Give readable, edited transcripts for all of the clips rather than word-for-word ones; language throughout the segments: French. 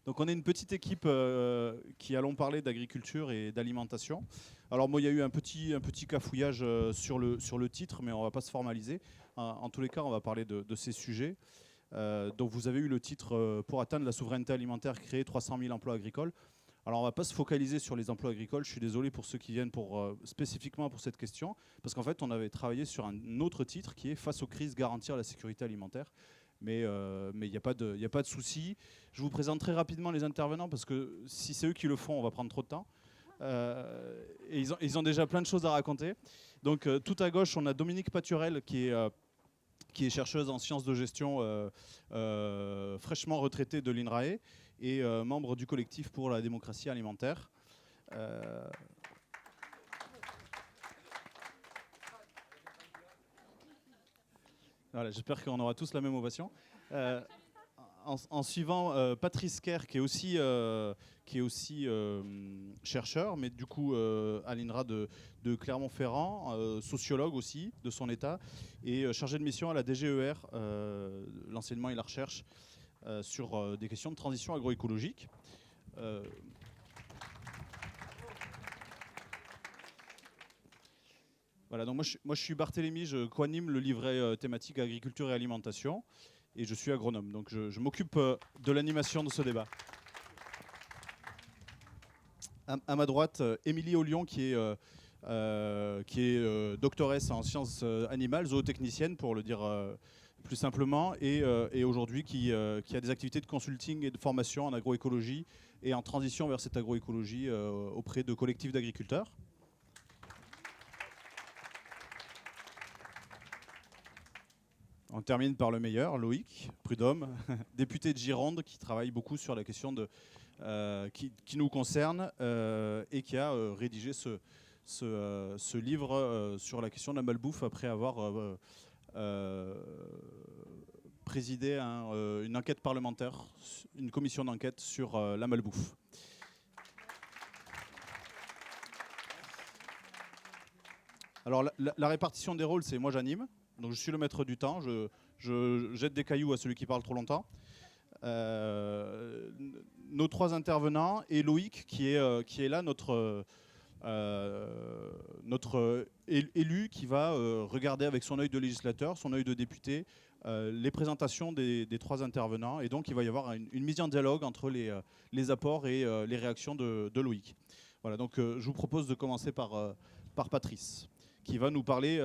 Donc on est une petite équipe qui allons parler d'agriculture et d'alimentation. Alors moi il y a eu un petit cafouillage sur le titre, mais on ne va pas se formaliser. En tous les cas, on va parler de ces sujets. Donc vous avez eu le titre pour atteindre la souveraineté alimentaire, créer 300 000 emplois agricoles. Alors on ne va pas se focaliser sur les emplois agricoles. Je suis désolé pour ceux qui viennent spécifiquement pour cette question, parce qu'en fait on avait travaillé sur un autre titre qui est face aux crises, garantir la sécurité alimentaire. Mais il n'y a pas de souci. Je vous présente très rapidement les intervenants, parce que si c'est eux qui le font, on va prendre trop de temps. Et ils ont déjà plein de choses à raconter. Donc tout à gauche, on a Dominique Paturel qui est chercheuse en sciences de gestion, fraîchement retraitée de l'INRAE et membre du collectif pour la démocratie alimentaire. Voilà, j'espère qu'on aura tous la même ovation. En suivant Patrice Kerr, qui est aussi chercheur, mais du coup à l'INRA de Clermont-Ferrand, sociologue aussi de son état, et chargé de mission à la DGER, l'enseignement et la recherche, sur des questions de transition agroécologique. Voilà, donc moi je suis Barthélémy, je co-anime le livret thématique agriculture et alimentation, et je suis agronome, donc je m'occupe de l'animation de ce débat. À ma droite, Émilie Ollion, qui est doctoresse en sciences animales, zootechnicienne pour le dire plus simplement, et aujourd'hui qui a des activités de consulting et de formation en agroécologie et en transition vers cette agroécologie auprès de collectifs d'agriculteurs. On termine par le meilleur, Loïc Prudhomme, député de Gironde, qui travaille beaucoup sur la question qui nous concerne et qui a rédigé ce livre sur la question de la malbouffe après avoir présidé une enquête parlementaire, une commission d'enquête sur la malbouffe. Alors la répartition des rôles, c'est moi j'anime. Donc je suis le maître du temps, je jette des cailloux à celui qui parle trop longtemps. Nos trois intervenants et Loïc qui est là, notre élu qui va regarder avec son œil de législateur, son œil de député, les présentations des trois intervenants. Et donc il va y avoir une mise en dialogue entre les apports et les réactions de Loïc. Voilà, donc je vous propose de commencer par Patrice, qui va nous parler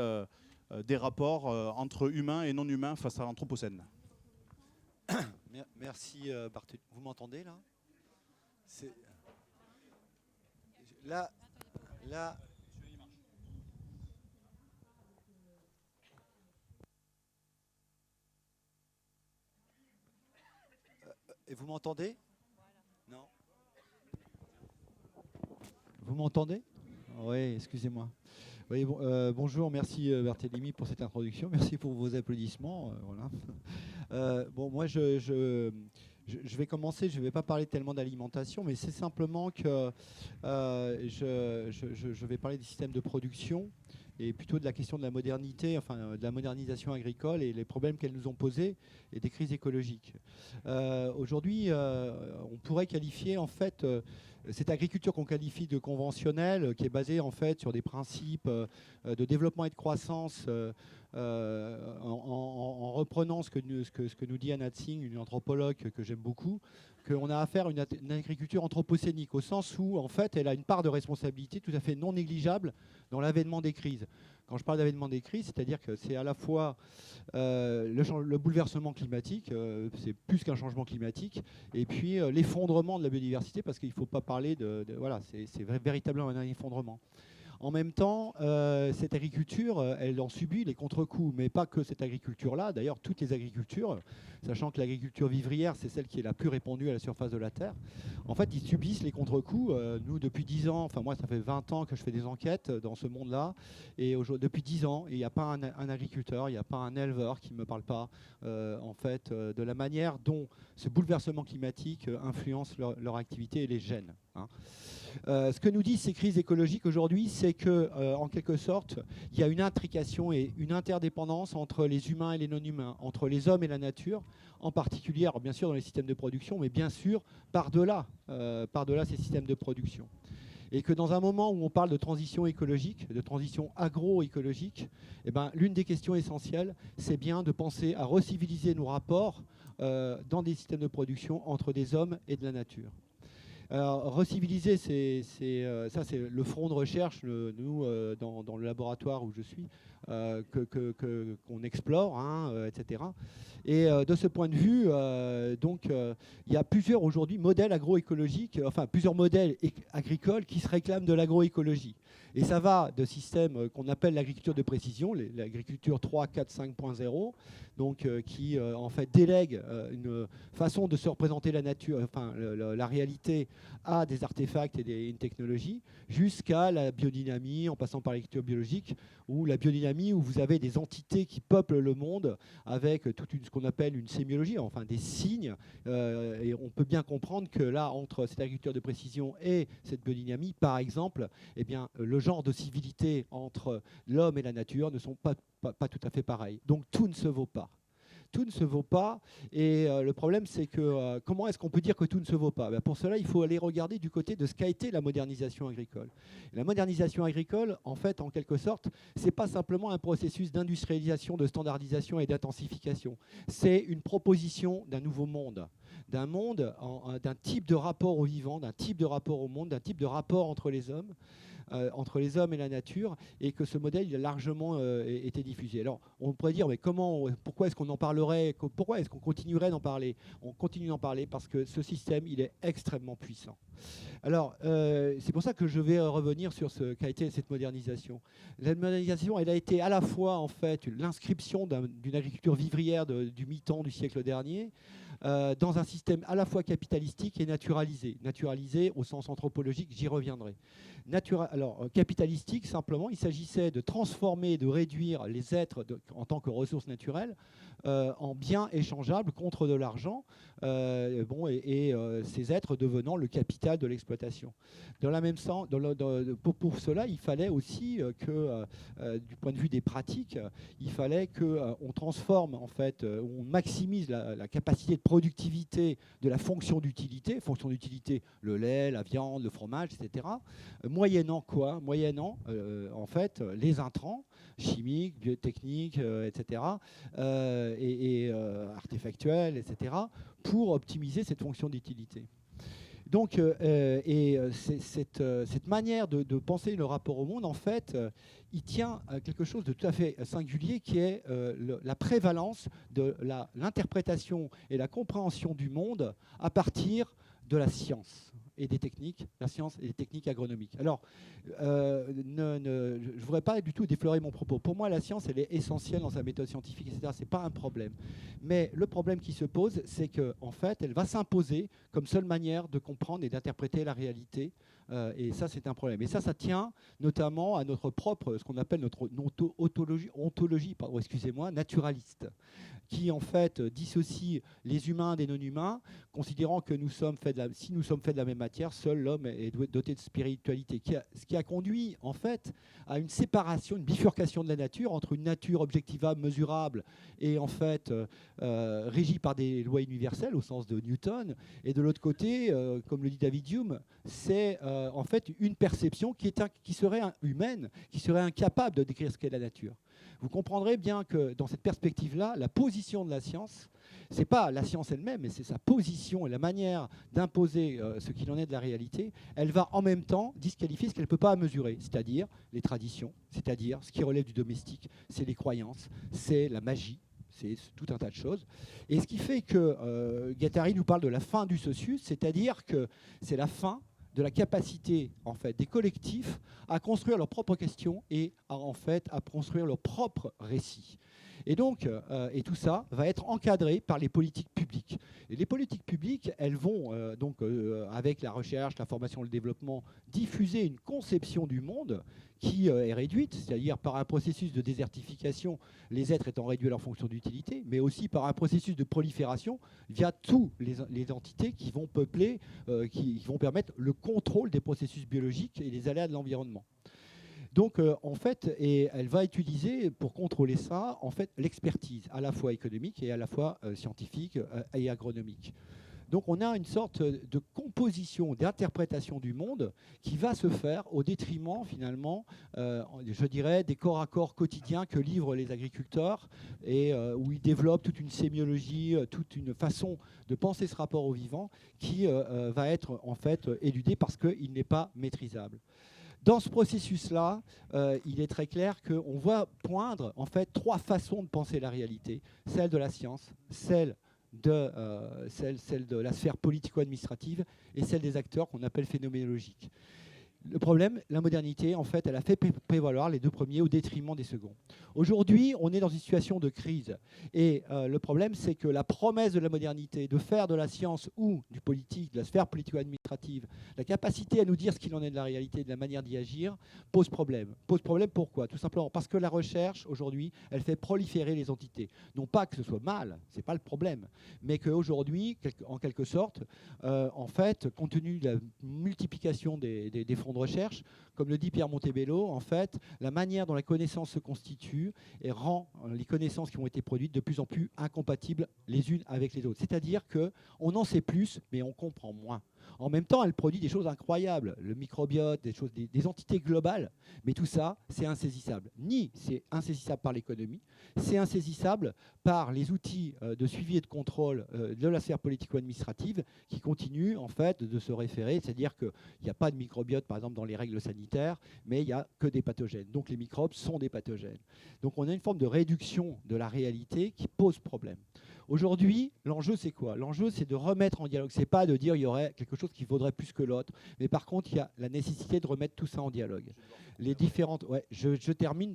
des rapports entre humains et non humains face à l'Anthropocène. Merci Barthélémy. Vous m'entendez là? Là. Et vous m'entendez? Non. Vous m'entendez? Oui, excusez-moi. Oui, bonjour, merci Barthélémy pour cette introduction, merci pour vos applaudissements. Voilà. Bon, moi je vais commencer, je ne vais pas parler tellement d'alimentation, mais c'est simplement que je vais parler des systèmes de production et plutôt de la question de la modernité, enfin de la modernisation agricole et les problèmes qu'elles nous ont posés et des crises écologiques. Aujourd'hui, on pourrait qualifier en fait cette agriculture qu'on qualifie de conventionnelle, qui est basée en fait sur des principes de développement et de croissance, en reprenant ce que nous dit Anna Tsing, une anthropologue que j'aime beaucoup, qu'on a affaire à une agriculture anthropocénique, au sens où en fait elle a une part de responsabilité tout à fait non négligeable dans l'avènement des crises. Quand je parle d'avènement des crises, c'est-à-dire que c'est à la fois le bouleversement climatique, c'est plus qu'un changement climatique, et puis l'effondrement de la biodiversité, parce qu'il ne faut pas parler voilà, c'est véritablement un effondrement. En même temps, cette agriculture, elle en subit les contre-coups, mais pas que cette agriculture-là, d'ailleurs toutes les agricultures, sachant que l'agriculture vivrière, c'est celle qui est la plus répandue à la surface de la Terre. En fait, ils subissent les contre-coups. Nous, depuis 10 ans, enfin moi, ça fait 20 ans que je fais des enquêtes dans ce monde-là, et depuis 10 ans, il n'y a pas un agriculteur, il n'y a pas un éleveur qui ne me parle pas, en fait, de la manière dont ce bouleversement climatique influence leur activité et les gène. Hein. Ce que nous disent ces crises écologiques aujourd'hui, c'est c'est que, en quelque sorte, il y a une intrication et une interdépendance entre les humains et les non-humains, entre les hommes et la nature, en particulier, alors bien sûr dans les systèmes de production, mais bien sûr par-delà ces systèmes de production. Et que dans un moment où on parle de transition écologique, de transition agroécologique, eh ben, l'une des questions essentielles, c'est bien de penser à reciviliser nos rapports dans des systèmes de production entre des hommes et de la nature. Alors, reciviliser, ça c'est le front de recherche, nous, dans le laboratoire où je suis, qu'on explore, etc. Et de ce point de vue, il y a plusieurs aujourd'hui modèles agroécologiques, enfin plusieurs modèles agricoles qui se réclament de l'agroécologie. Et ça va de systèmes qu'on appelle l'agriculture de précision, l'agriculture 3, 4, 5.0, donc qui en fait délègue une façon de se représenter la nature, enfin la réalité à des artefacts et une technologie, jusqu'à la biodynamie, en passant par l'agriculture biologique, ou la biodynamie où vous avez des entités qui peuplent le monde avec ce qu'on appelle une sémiologie, enfin des signes. Et on peut bien comprendre que là, entre cette agriculture de précision et cette biodynamie, par exemple, eh bien, le genre de civilité entre l'homme et la nature ne sont pas tout à fait pareils. Donc tout ne se vaut pas. Tout ne se vaut pas. Et le problème, c'est que comment est-ce qu'on peut dire que tout ne se vaut pas? Pour cela, il faut aller regarder du côté de ce qu'a été la modernisation agricole. Et la modernisation agricole, en fait, en quelque sorte, ce n'est pas simplement un processus d'industrialisation, de standardisation et d'intensification. C'est une proposition d'un nouveau monde, d'un type de rapport au vivant, d'un type de rapport au monde, d'un type de rapport entre les hommes et la nature, et que ce modèle il a largement été diffusé. Alors, on pourrait dire, mais pourquoi est-ce qu'on en parlerait? Pourquoi est-ce qu'on continuerait d'en parler? On continue d'en parler parce que ce système, il est extrêmement puissant. Alors, c'est pour ça que je vais revenir sur ce qu'a été cette modernisation. La modernisation, elle a été à la fois, en fait, l'inscription d'une agriculture vivrière du mi-temps du siècle dernier, dans un système à la fois capitalistique et naturalisé. Naturalisé au sens anthropologique, j'y reviendrai. Alors, capitalistique, simplement, il s'agissait de transformer, de réduire les êtres en tant que ressources naturelles en biens échangeables contre de l'argent, ces êtres devenant le capital de l'exploitation. Dans le même sens, pour cela, il fallait aussi que, du point de vue des pratiques, il fallait qu'on transforme, en fait, on maximise la capacité de productivité de la fonction d'utilité, le lait, la viande, le fromage, etc., moyennant quoi? Moyennant, en fait, les intrants chimiques, biotechniques, etc., artefactuels, etc., pour optimiser cette fonction d'utilité. Donc, cette manière de penser le rapport au monde, en fait, il tient à quelque chose de tout à fait singulier qui est la prévalence de l'interprétation et la compréhension du monde à partir de la science et des techniques, la science et des techniques agronomiques. Alors, je ne voudrais pas du tout déflorer mon propos. Pour moi, la science, elle est essentielle dans sa méthode scientifique, etc. Ce n'est pas un problème. Mais le problème qui se pose, c'est qu'en fait, elle va s'imposer comme seule manière de comprendre et d'interpréter la réalité. Et ça, c'est un problème. Et ça tient notamment à notre propre, ce qu'on appelle notre ontologie naturaliste, qui en fait dissocie les humains des non-humains, considérant que si nous sommes faits de la même matière, seul l'homme est doté de spiritualité. Ce qui a conduit en fait à une séparation, une bifurcation de la nature entre une nature objectivable, mesurable et en fait régie par des lois universelles au sens de Newton, et de l'autre côté, comme le dit David Hume, c'est en fait une perception qui serait humaine, qui serait incapable de décrire ce qu'est la nature. Vous comprendrez bien que dans cette perspective-là, la position de la science, ce n'est pas la science elle-même, mais c'est sa position et la manière d'imposer ce qu'il en est de la réalité. Elle va en même temps disqualifier ce qu'elle ne peut pas mesurer, c'est-à-dire les traditions, c'est-à-dire ce qui relève du domestique, c'est les croyances, c'est la magie, c'est tout un tas de choses. Et ce qui fait que Guattari nous parle de la fin du socius, c'est-à-dire que c'est la fin de la capacité en fait, des collectifs à construire leurs propres questions et à construire leurs propres récits. Et donc, et tout ça va être encadré par les politiques publiques. Et les politiques publiques, elles vont, avec la recherche, la formation, le développement, diffuser une conception du monde qui est réduite, c'est-à-dire par un processus de désertification, les êtres étant réduits à leur fonction d'utilité, mais aussi par un processus de prolifération via toutes les entités qui vont peupler, qui vont permettre le contrôle des processus biologiques et des aléas de l'environnement. Donc, en fait, et elle va utiliser pour contrôler ça, en fait, l'expertise, à la fois économique et à la fois scientifique et agronomique. Donc on a une sorte de composition, d'interprétation du monde qui va se faire au détriment finalement, je dirais, des corps à corps quotidiens que livrent les agriculteurs et où ils développent toute une sémiologie, toute une façon de penser ce rapport au vivant qui va être en fait éludée parce qu'il n'est pas maîtrisable. Dans ce processus-là, il est très clair qu'on voit poindre en fait trois façons de penser la réalité. Celle de la science, celle de la sphère politico-administrative et celle des acteurs qu'on appelle phénoménologiques. Le problème, la modernité, en fait, elle a fait prévaloir les deux premiers au détriment des seconds. Aujourd'hui, on est dans une situation de crise. Et le problème, c'est que la promesse de la modernité, de faire de la science ou du politique, de la sphère politico-administrative, la capacité à nous dire ce qu'il en est de la réalité, de la manière d'y agir, pose problème. Pose problème pourquoi? Tout simplement parce que la recherche, aujourd'hui, elle fait proliférer les entités. Non pas que ce soit mal, ce n'est pas le problème, mais qu'aujourd'hui, en quelque sorte, en fait, compte tenu de la multiplication des fonds de recherche, comme le dit Pierre Montebello, en fait, la manière dont la connaissance se constitue et rend les connaissances qui ont été produites de plus en plus incompatibles les unes avec les autres. C'est-à-dire qu'on en sait plus, mais on comprend moins. En même temps, elle produit des choses incroyables, le microbiote, des entités globales, mais tout ça, c'est insaisissable. Ni c'est insaisissable par l'économie, c'est insaisissable par les outils de suivi et de contrôle de la sphère politico-administrative qui continuent en fait de se référer, c'est-à-dire qu'il n'y a pas de microbiote par exemple dans les règles sanitaires, mais il n'y a que des pathogènes. Donc les microbes sont des pathogènes. Donc on a une forme de réduction de la réalité qui pose problème. Aujourd'hui, l'enjeu, c'est quoi? L'enjeu, c'est de remettre en dialogue. Ce n'est pas de dire qu'il y aurait quelque chose qui vaudrait plus que l'autre, mais par contre, il y a la nécessité de remettre tout ça en dialogue. Les différentes... Ouais, je termine.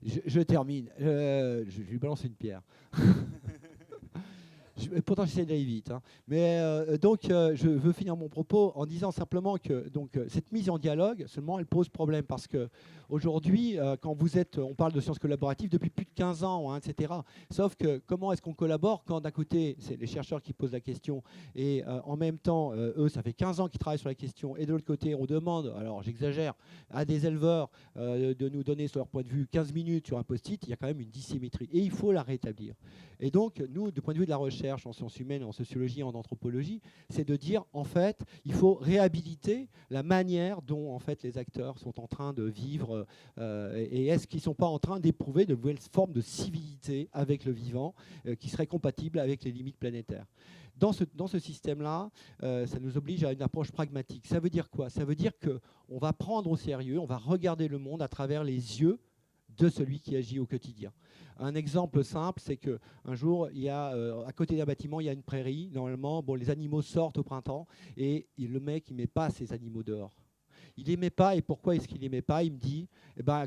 Je termine. Je lui balance une pierre. Pourtant, j'essaie d'aller vite. Hein. Mais je veux finir mon propos en disant simplement que cette mise en dialogue, seulement, elle pose problème parce qu'aujourd'hui, quand on parle de sciences collaboratives depuis plus de 15 ans, hein, etc. Sauf que comment est-ce qu'on collabore quand d'un côté, c'est les chercheurs qui posent la question et en même temps, eux, ça fait 15 ans qu'ils travaillent sur la question et de l'autre côté, on demande, alors j'exagère, à des éleveurs de nous donner sur leur point de vue 15 minutes sur un post-it, il y a quand même une dissymétrie et il faut la rétablir. Et donc, nous, du point de vue de la recherche, en sciences humaines, en sociologie, en anthropologie, c'est de dire, en fait, il faut réhabiliter la manière dont, en fait, les acteurs sont en train de vivre et est-ce qu'ils ne sont pas en train d'éprouver de nouvelles formes de civilité avec le vivant qui seraient compatibles avec les limites planétaires. Dans ce système-là, ça nous oblige à une approche pragmatique. Ça veut dire quoi? Ça veut dire qu'on va prendre au sérieux, on va regarder le monde à travers les yeux de celui qui agit au quotidien. Un exemple simple, c'est qu'un jour, il y a, à côté d'un bâtiment, il y a une prairie. Normalement, les animaux sortent au printemps et le mec, il ne met pas ses animaux dehors. Il ne les met pas. Et pourquoi est-ce qu'il ne les met pas? Il me dit,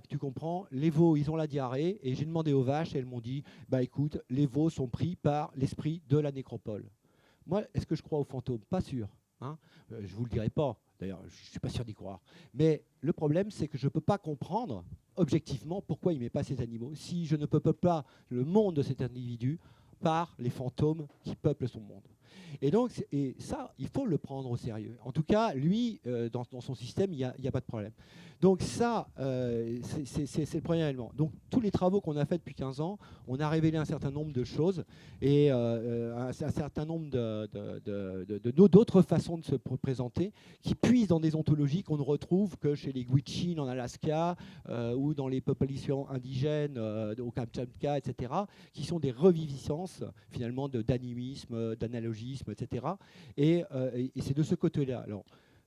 tu comprends, les veaux, ils ont la diarrhée. Et j'ai demandé aux vaches et elles m'ont dit, écoute, les veaux sont pris par l'esprit de la nécropole. Moi, est-ce que je crois aux fantômes? Pas sûr. Hein, je ne vous le dirai pas. D'ailleurs, je ne suis pas sûr d'y croire. Mais le problème, c'est que je ne peux pas comprendre objectivement pourquoi il ne met pas ces animaux si je ne peuple pas le monde de cet individu par les fantômes qui peuplent son monde. Et donc, ça, il faut le prendre au sérieux. En tout cas, lui, dans son système, il n'y a pas de problème. Donc ça, c'est le premier élément. Donc tous les travaux qu'on a faits depuis 15 ans, on a révélé un certain nombre de choses et un certain nombre d'autres façons de se présenter qui puisent dans des ontologies qu'on ne retrouve que chez les Gwich'in en Alaska ou dans les populations indigènes au Kamtchatka, etc., qui sont des reviviscences finalement d'animisme, d'analogisme, etc. Et c'est de ce côté-là. Alors,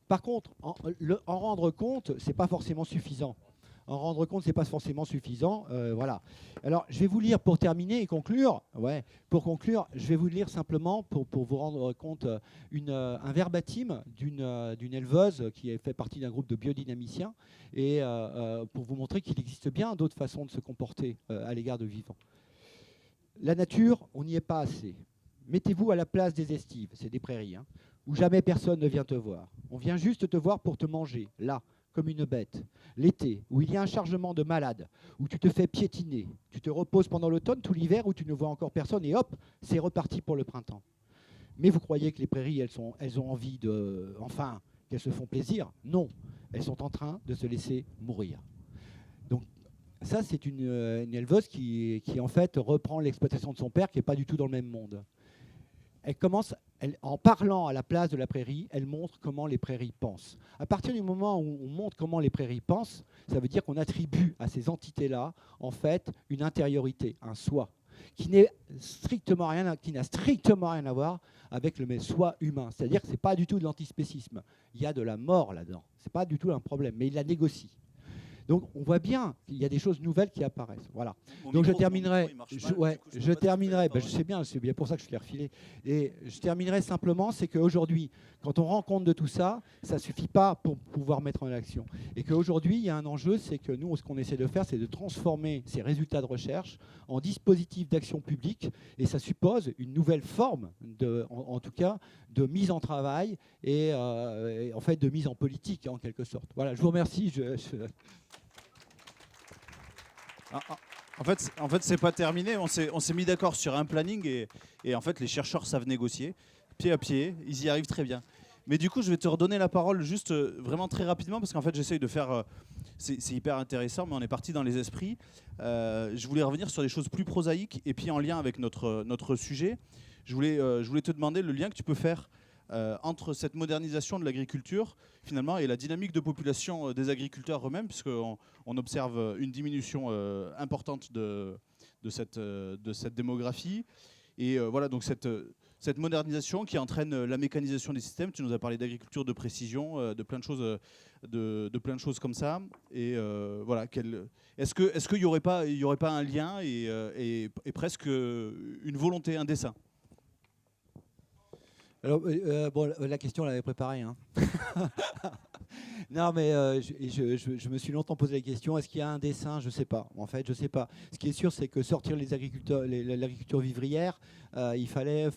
par contre, en rendre compte, ce n'est pas forcément suffisant. En rendre compte, ce n'est pas forcément suffisant. Voilà. Alors, je vais vous lire pour terminer et conclure. Ouais, pour conclure, je vais vous lire simplement, pour vous rendre compte, un verbatim d'une éleveuse qui fait partie d'un groupe de biodynamiciens et pour vous montrer qu'il existe bien d'autres façons de se comporter à l'égard de vivants. La nature, on n'y est pas assez. Mettez-vous à la place des estives, c'est des prairies, hein, où jamais personne ne vient te voir. On vient juste te voir pour te manger, là, comme une bête. L'été, où il y a un chargement de malades, où tu te fais piétiner. Tu te reposes pendant l'automne, tout l'hiver, où tu ne vois encore personne, et hop, c'est reparti pour le printemps. Mais vous croyez que les prairies, elles ont envie de... Enfin, qu'elles se font plaisir? Non. elles sont en train de se laisser mourir. Donc ça, c'est une éleveuse qui en fait reprend l'exploitation de son père, qui n'est pas du tout dans le même monde. En parlant à la place de la prairie, elle montre comment les prairies pensent. À partir du moment où on montre comment les prairies pensent, ça veut dire qu'on attribue à ces entités-là, en fait, une intériorité, un soi, qui n'a strictement rien à voir avec le soi humain. C'est-à-dire que ce n'est pas du tout de l'antispécisme. Il y a de la mort là-dedans. Ce n'est pas du tout un problème, mais il la négocie. Donc on voit bien qu'il y a des choses nouvelles qui apparaissent. Voilà. Donc je terminerai. Je sais bien, c'est bien pour ça que je l'ai refilé. Et je terminerai simplement, c'est qu'aujourd'hui, quand on rend compte de tout ça, ça ne suffit pas pour pouvoir mettre en action. Et qu'aujourd'hui, il y a un enjeu, c'est que nous, ce qu'on essaie de faire, c'est de transformer ces résultats de recherche en dispositifs d'action publique. Et ça suppose une nouvelle forme, en tout cas, de mise en travail et en fait de mise en politique, en quelque sorte. Voilà, je vous remercie. En fait, c'est pas terminé. On s'est mis d'accord sur un planning et en fait, les chercheurs savent négocier, pied à pied. Ils y arrivent très bien. Mais du coup, je vais te redonner la parole juste vraiment très rapidement parce qu'en fait, j'essaye de faire. C'est hyper intéressant, mais on est parti dans les esprits. Je voulais revenir sur des choses plus prosaïques et puis en lien avec notre sujet. Je voulais te demander le lien que tu peux faire entre cette modernisation de l'agriculture finalement et la dynamique de population des agriculteurs eux-mêmes, puisqu'on observe une diminution importante de cette démographie. Et voilà, donc cette modernisation qui entraîne la mécanisation des systèmes. Tu nous as parlé d'agriculture de précision, de plein de choses comme ça. Et voilà, est-ce qu'il n'y aurait pas un lien et presque une volonté, un dessein? Alors, bon, la question, on l'avait préparée. Hein. Non, mais je me suis longtemps posé la question, est-ce qu'il y a un dessin? Je ne sais pas. En fait, je ne sais pas. Ce qui est sûr, c'est que sortir l'agriculture vivrière, il fallait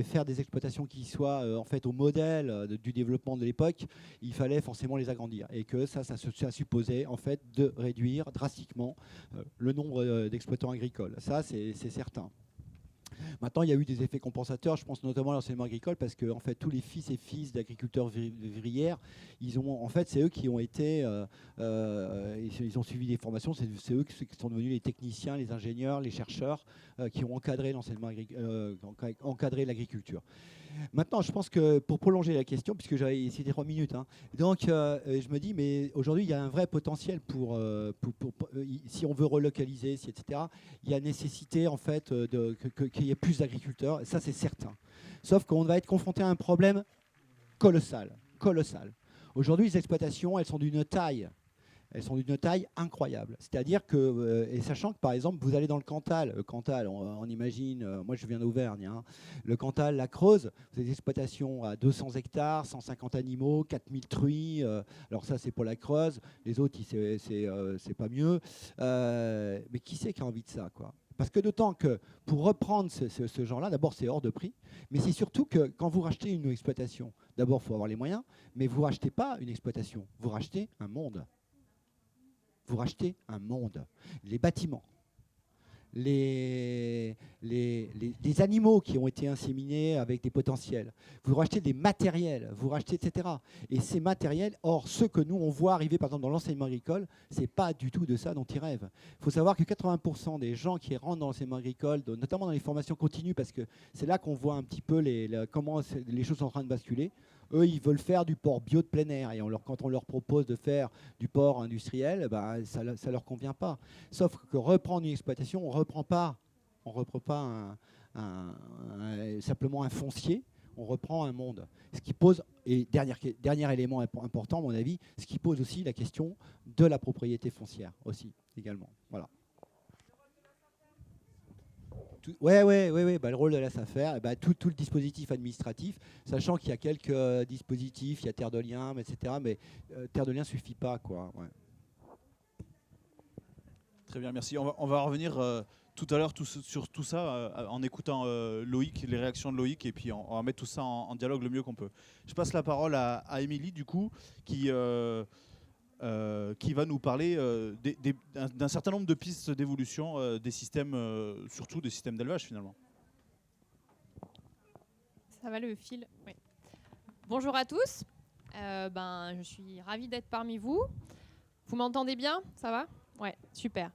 faire des exploitations qui soient en fait au modèle du développement de l'époque, il fallait forcément les agrandir. Et que ça supposait en fait de réduire drastiquement le nombre d'exploitants agricoles. Ça, c'est certain. Maintenant, il y a eu des effets compensateurs, je pense notamment à l'enseignement agricole, parce que en fait, tous les fils et filles d'agriculteurs vivrières, c'est eux qui ont été, ils ont suivi des formations, c'est eux qui sont devenus les techniciens, les ingénieurs, les chercheurs qui ont encadré l'enseignement encadré l'agriculture. Maintenant, je pense que pour prolonger la question, puisque c'était 3 minutes, hein, donc je me dis, mais aujourd'hui, il y a un vrai potentiel si on veut relocaliser, etc. Il y a nécessité en fait qu'il y ait plus d'agriculteurs, ça c'est certain. Sauf qu'on va être confronté à un problème colossal. Aujourd'hui, les exploitations, elles sont d'une taille incroyable. C'est-à-dire que, et sachant que par exemple, vous allez dans le Cantal, on imagine, moi je viens d'Auvergne, hein, le Cantal, la Creuse, vous avez des exploitations à 200 hectares, 150 animaux, 4000 truies, alors ça c'est pour la Creuse, les autres c'est pas mieux, mais qui c'est qui a envie de ça, quoi? Parce que d'autant que pour reprendre ce genre-là, d'abord c'est hors de prix, mais c'est surtout que quand vous rachetez une exploitation, d'abord il faut avoir les moyens, mais vous ne rachetez pas une exploitation, vous rachetez un monde. Vous rachetez un monde. Les bâtiments, les animaux qui ont été inséminés avec des potentiels. Vous rachetez des matériels, vous rachetez, etc. Et ces matériels, or, ceux que nous, on voit arriver, par exemple, dans l'enseignement agricole, ce n'est pas du tout de ça dont ils rêvent. Il faut savoir que 80% des gens qui rentrent dans l'enseignement agricole, notamment dans les formations continues, parce que c'est là qu'on voit un petit peu comment les choses sont en train de basculer, eux, ils veulent faire du porc bio de plein air. Et quand on leur propose de faire du porc industriel, ça ne leur convient pas. Sauf que reprendre une exploitation, on ne reprend pas simplement un foncier, on reprend un monde. Ce qui pose, et dernier élément important à mon avis, ce qui pose aussi la question de la propriété foncière aussi, également. Voilà. Oui, le rôle de la SAFER, tout le dispositif administratif, sachant qu'il y a quelques dispositifs, il y a Terre de Liens, etc. Mais Terre de Liens ne suffit pas, quoi. Ouais. Très bien, merci. On va revenir tout à l'heure sur tout ça en écoutant Loïc, les réactions de Loïc, et puis on va mettre tout ça en dialogue le mieux qu'on peut. Je passe la parole à Émilie, du coup, qui va nous parler d'un certain nombre de pistes d'évolution des systèmes, surtout des systèmes d'élevage finalement. Ça va le fil, oui. Bonjour à tous. Je suis ravie d'être parmi vous. Vous m'entendez bien? Ça va? Ouais, super.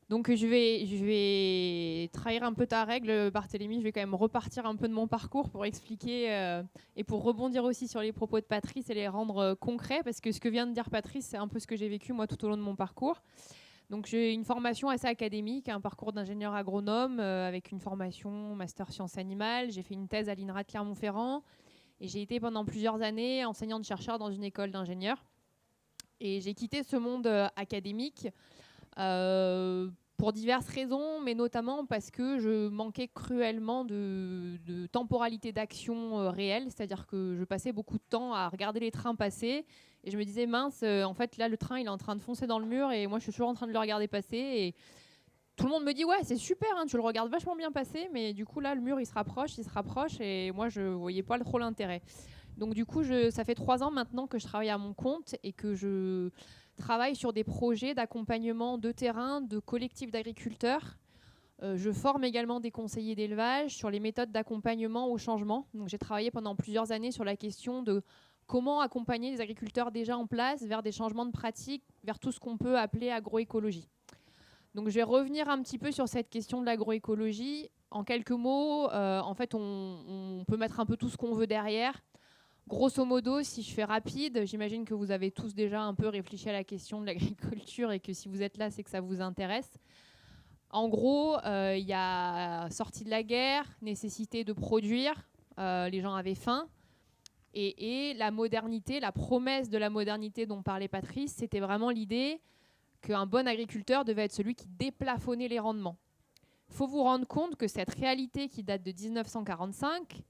Donc je vais trahir un peu ta règle, Barthélémy. Je vais quand même repartir un peu de mon parcours pour expliquer et pour rebondir aussi sur les propos de Patrice et les rendre concrets, parce que ce que vient de dire Patrice, c'est un peu ce que j'ai vécu moi tout au long de mon parcours. Donc j'ai une formation assez académique, un parcours d'ingénieur agronome avec une formation master sciences animales. J'ai fait une thèse à l'INRA de Clermont-Ferrand et j'ai été pendant plusieurs années enseignante-chercheur dans une école d'ingénieurs. Et j'ai quitté ce monde académique pour diverses raisons, mais notamment parce que je manquais cruellement de temporalité d'action réelle, c'est-à-dire que je passais beaucoup de temps à regarder les trains passer et je me disais mince, en fait là le train il est en train de foncer dans le mur et moi je suis toujours en train de le regarder passer et tout le monde me dit ouais c'est super, hein, tu le regardes vachement bien passer, mais du coup là le mur il se rapproche et moi je voyais pas trop l'intérêt. Donc du coup ça fait 3 ans maintenant que je travaille à mon compte et que je travaille sur des projets d'accompagnement de terrain, de collectifs d'agriculteurs. Je forme également des conseillers d'élevage sur les méthodes d'accompagnement au changement. Donc, j'ai travaillé pendant plusieurs années sur la question de comment accompagner les agriculteurs déjà en place vers des changements de pratiques, vers tout ce qu'on peut appeler agroécologie. Donc, je vais revenir un petit peu sur cette question de l'agroécologie. En quelques mots, en fait, on peut mettre un peu tout ce qu'on veut derrière. Grosso modo, si je fais rapide, j'imagine que vous avez tous déjà un peu réfléchi à la question de l'agriculture et que si vous êtes là, c'est que ça vous intéresse. En gros, il y a sortie de la guerre, nécessité de produire, les gens avaient faim. Et la modernité, la promesse de la modernité dont parlait Patrice, c'était vraiment l'idée qu'un bon agriculteur devait être celui qui déplafonnait les rendements. Il faut vous rendre compte que cette réalité qui date de 1945,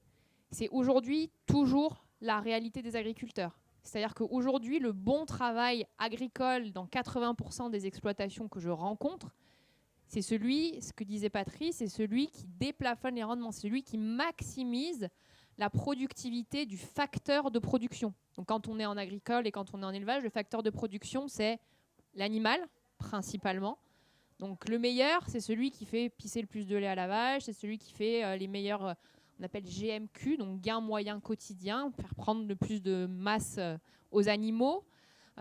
c'est aujourd'hui toujours la réalité des agriculteurs. C'est-à-dire qu'aujourd'hui, le bon travail agricole dans 80% des exploitations que je rencontre, c'est celui, ce que disait Patrice, c'est celui qui déplafonne les rendements, c'est celui qui maximise la productivité du facteur de production. Donc quand on est en agricole et quand on est en élevage, le facteur de production, c'est l'animal, principalement. Donc le meilleur, c'est celui qui fait pisser le plus de lait à la vache, c'est celui qui fait les meilleurs... on appelle GMQ, donc gain moyen quotidien, faire prendre le plus de masse aux animaux.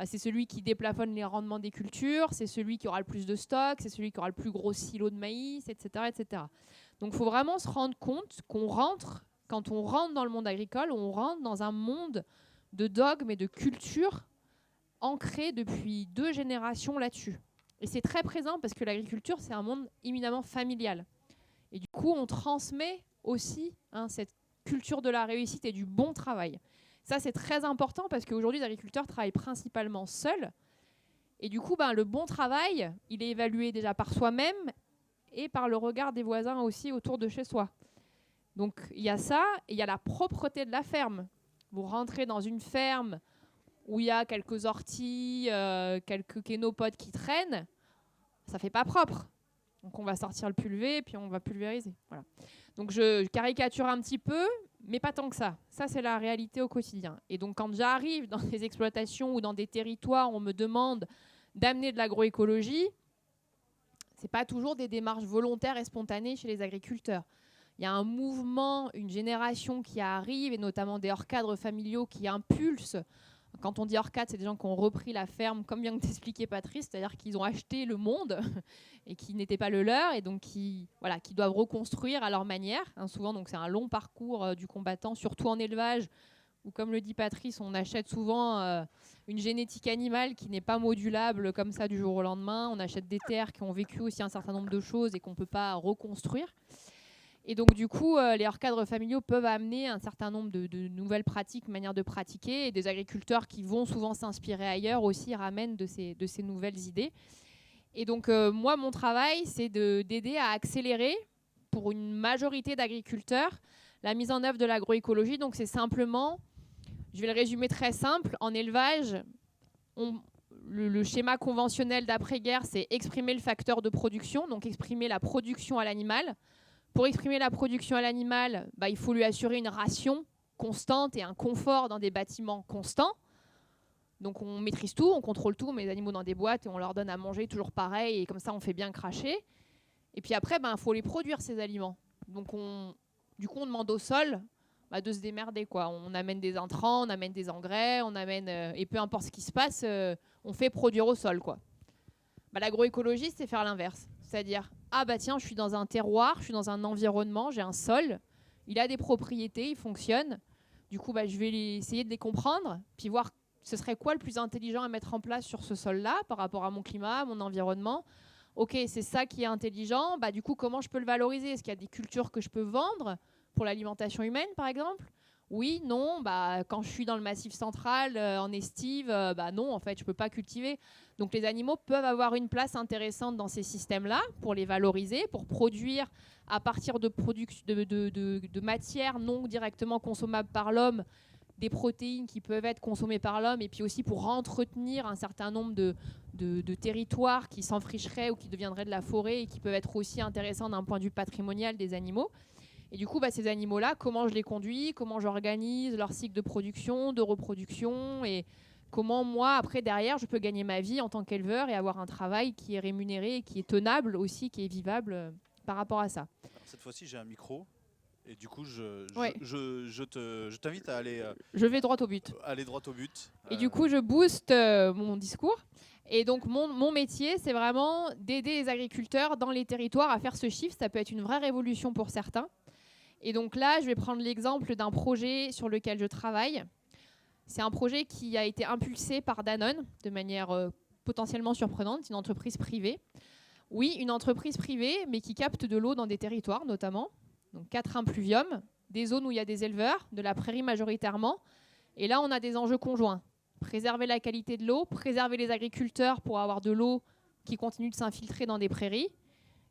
C'est celui qui déplafonne les rendements des cultures, c'est celui qui aura le plus de stock, c'est celui qui aura le plus gros silo de maïs, etc. etc. Donc il faut vraiment se rendre compte qu'on rentre, quand on rentre dans le monde agricole, on rentre dans un monde de dogmes et de culture ancré depuis 2 générations là-dessus. Et c'est très présent parce que l'agriculture, c'est un monde éminemment familial. Et du coup, on transmet aussi cette culture de la réussite et du bon travail. Ça, c'est très important parce qu'aujourd'hui, les agriculteurs travaillent principalement seuls. Et du coup, le bon travail, il est évalué déjà par soi-même et par le regard des voisins aussi autour de chez soi. Donc, il y a ça, et il y a la propreté de la ferme. Vous rentrez dans une ferme où il y a quelques orties, quelques kénopodes qui traînent, ça ne fait pas propre. Donc on va sortir le pulvé et puis on va pulvériser. Voilà. Donc je caricature un petit peu, mais pas tant que ça. Ça, c'est la réalité au quotidien. Et donc quand j'arrive dans des exploitations ou dans des territoires où on me demande d'amener de l'agroécologie, ce n'est pas toujours des démarches volontaires et spontanées chez les agriculteurs. Il y a un mouvement, une génération qui arrive, et notamment des hors-cadres familiaux qui impulsent. Quand on dit hors-cadre, c'est des gens qui ont repris la ferme, comme vient d'expliquer Patrice, c'est-à-dire qu'ils ont acheté le monde et qui n'était pas le leur, et donc qui doivent reconstruire à leur manière. Souvent, donc, c'est un long parcours du combattant, surtout en élevage, où, comme le dit Patrice, on achète souvent une génétique animale qui n'est pas modulable comme ça du jour au lendemain. On achète des terres qui ont vécu aussi un certain nombre de choses et qu'on ne peut pas reconstruire. Et donc, du coup, les hors-cadres familiaux peuvent amener un certain nombre de nouvelles pratiques, manières de pratiquer, et des agriculteurs qui vont souvent s'inspirer ailleurs aussi ramènent de ces nouvelles idées. Et donc, moi, mon travail, c'est d'aider à accélérer, pour une majorité d'agriculteurs, la mise en œuvre de l'agroécologie. Donc, c'est simplement, je vais le résumer très simple, en élevage, le schéma conventionnel d'après-guerre, c'est exprimer le facteur de production, donc exprimer la production à l'animal. Pour exprimer la production à l'animal, il faut lui assurer une ration constante et un confort dans des bâtiments constants. Donc on maîtrise tout, on contrôle tout, on met les animaux dans des boîtes et on leur donne à manger toujours pareil, et comme ça on fait bien cracher. Et puis après, faut les produire, ces aliments. Donc du coup on demande au sol, de se démerder, quoi. On amène des intrants, on amène des engrais, on amène et peu importe ce qui se passe, on fait produire au sol, quoi. L'agroécologie, c'est faire l'inverse. C'est-à-dire, tiens, je suis dans un terroir, je suis dans un environnement, j'ai un sol, il a des propriétés, il fonctionne. Du coup, je vais essayer de les comprendre, puis voir ce serait quoi le plus intelligent à mettre en place sur ce sol-là par rapport à mon climat, à mon environnement. Ok, c'est ça qui est intelligent. Du coup, comment je peux le valoriser? Est-ce qu'il y a des cultures que je peux vendre pour l'alimentation humaine, par exemple? Oui, non. Quand je suis dans le Massif central, en estive, non, en fait, je ne peux pas cultiver. Donc, les animaux peuvent avoir une place intéressante dans ces systèmes-là pour les valoriser, pour produire à partir de matières non directement consommables par l'homme, des protéines qui peuvent être consommées par l'homme, et puis aussi pour entretenir un certain nombre de territoires qui s'enfricheraient ou qui deviendraient de la forêt et qui peuvent être aussi intéressants d'un point de vue patrimonial des animaux. Et du coup, ces animaux-là, comment je les conduis, comment j'organise leur cycle de production, de reproduction, et comment moi, après, derrière, je peux gagner ma vie en tant qu'éleveur et avoir un travail qui est rémunéré et qui est tenable aussi, qui est vivable par rapport à ça. Alors, cette fois-ci, j'ai un micro. Et du coup, je t'invite à aller... je vais droit au but. Aller droit au but. Et du coup, je booste mon discours. Et donc, mon métier, c'est vraiment d'aider les agriculteurs dans les territoires à faire ce shift. Ça peut être une vraie révolution pour certains. Et donc là, je vais prendre l'exemple d'un projet sur lequel je travaille. C'est un projet qui a été impulsé par Danone de manière potentiellement surprenante, une entreprise privée. Oui, une entreprise privée, mais qui capte de l'eau dans des territoires notamment. Donc 4 impluviums, des zones où il y a des éleveurs, de la prairie majoritairement. Et là, on a des enjeux conjoints. Préserver la qualité de l'eau, préserver les agriculteurs pour avoir de l'eau qui continue de s'infiltrer dans des prairies.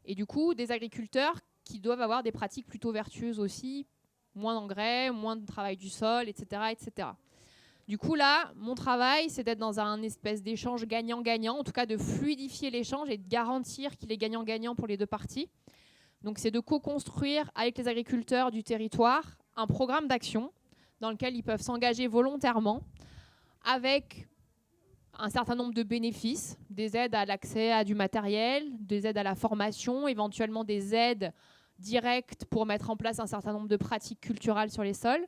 Et du coup, des agriculteurs qui doivent avoir des pratiques plutôt vertueuses aussi, moins d'engrais, moins de travail du sol, etc., etc. Du coup, là, mon travail, c'est d'être dans un espèce d'échange gagnant-gagnant, en tout cas de fluidifier l'échange et de garantir qu'il est gagnant-gagnant pour les deux parties. Donc, c'est de co-construire avec les agriculteurs du territoire un programme d'action dans lequel ils peuvent s'engager volontairement avec un certain nombre de bénéfices, des aides à l'accès à du matériel, des aides à la formation, éventuellement des aides directes pour mettre en place un certain nombre de pratiques culturelles sur les sols.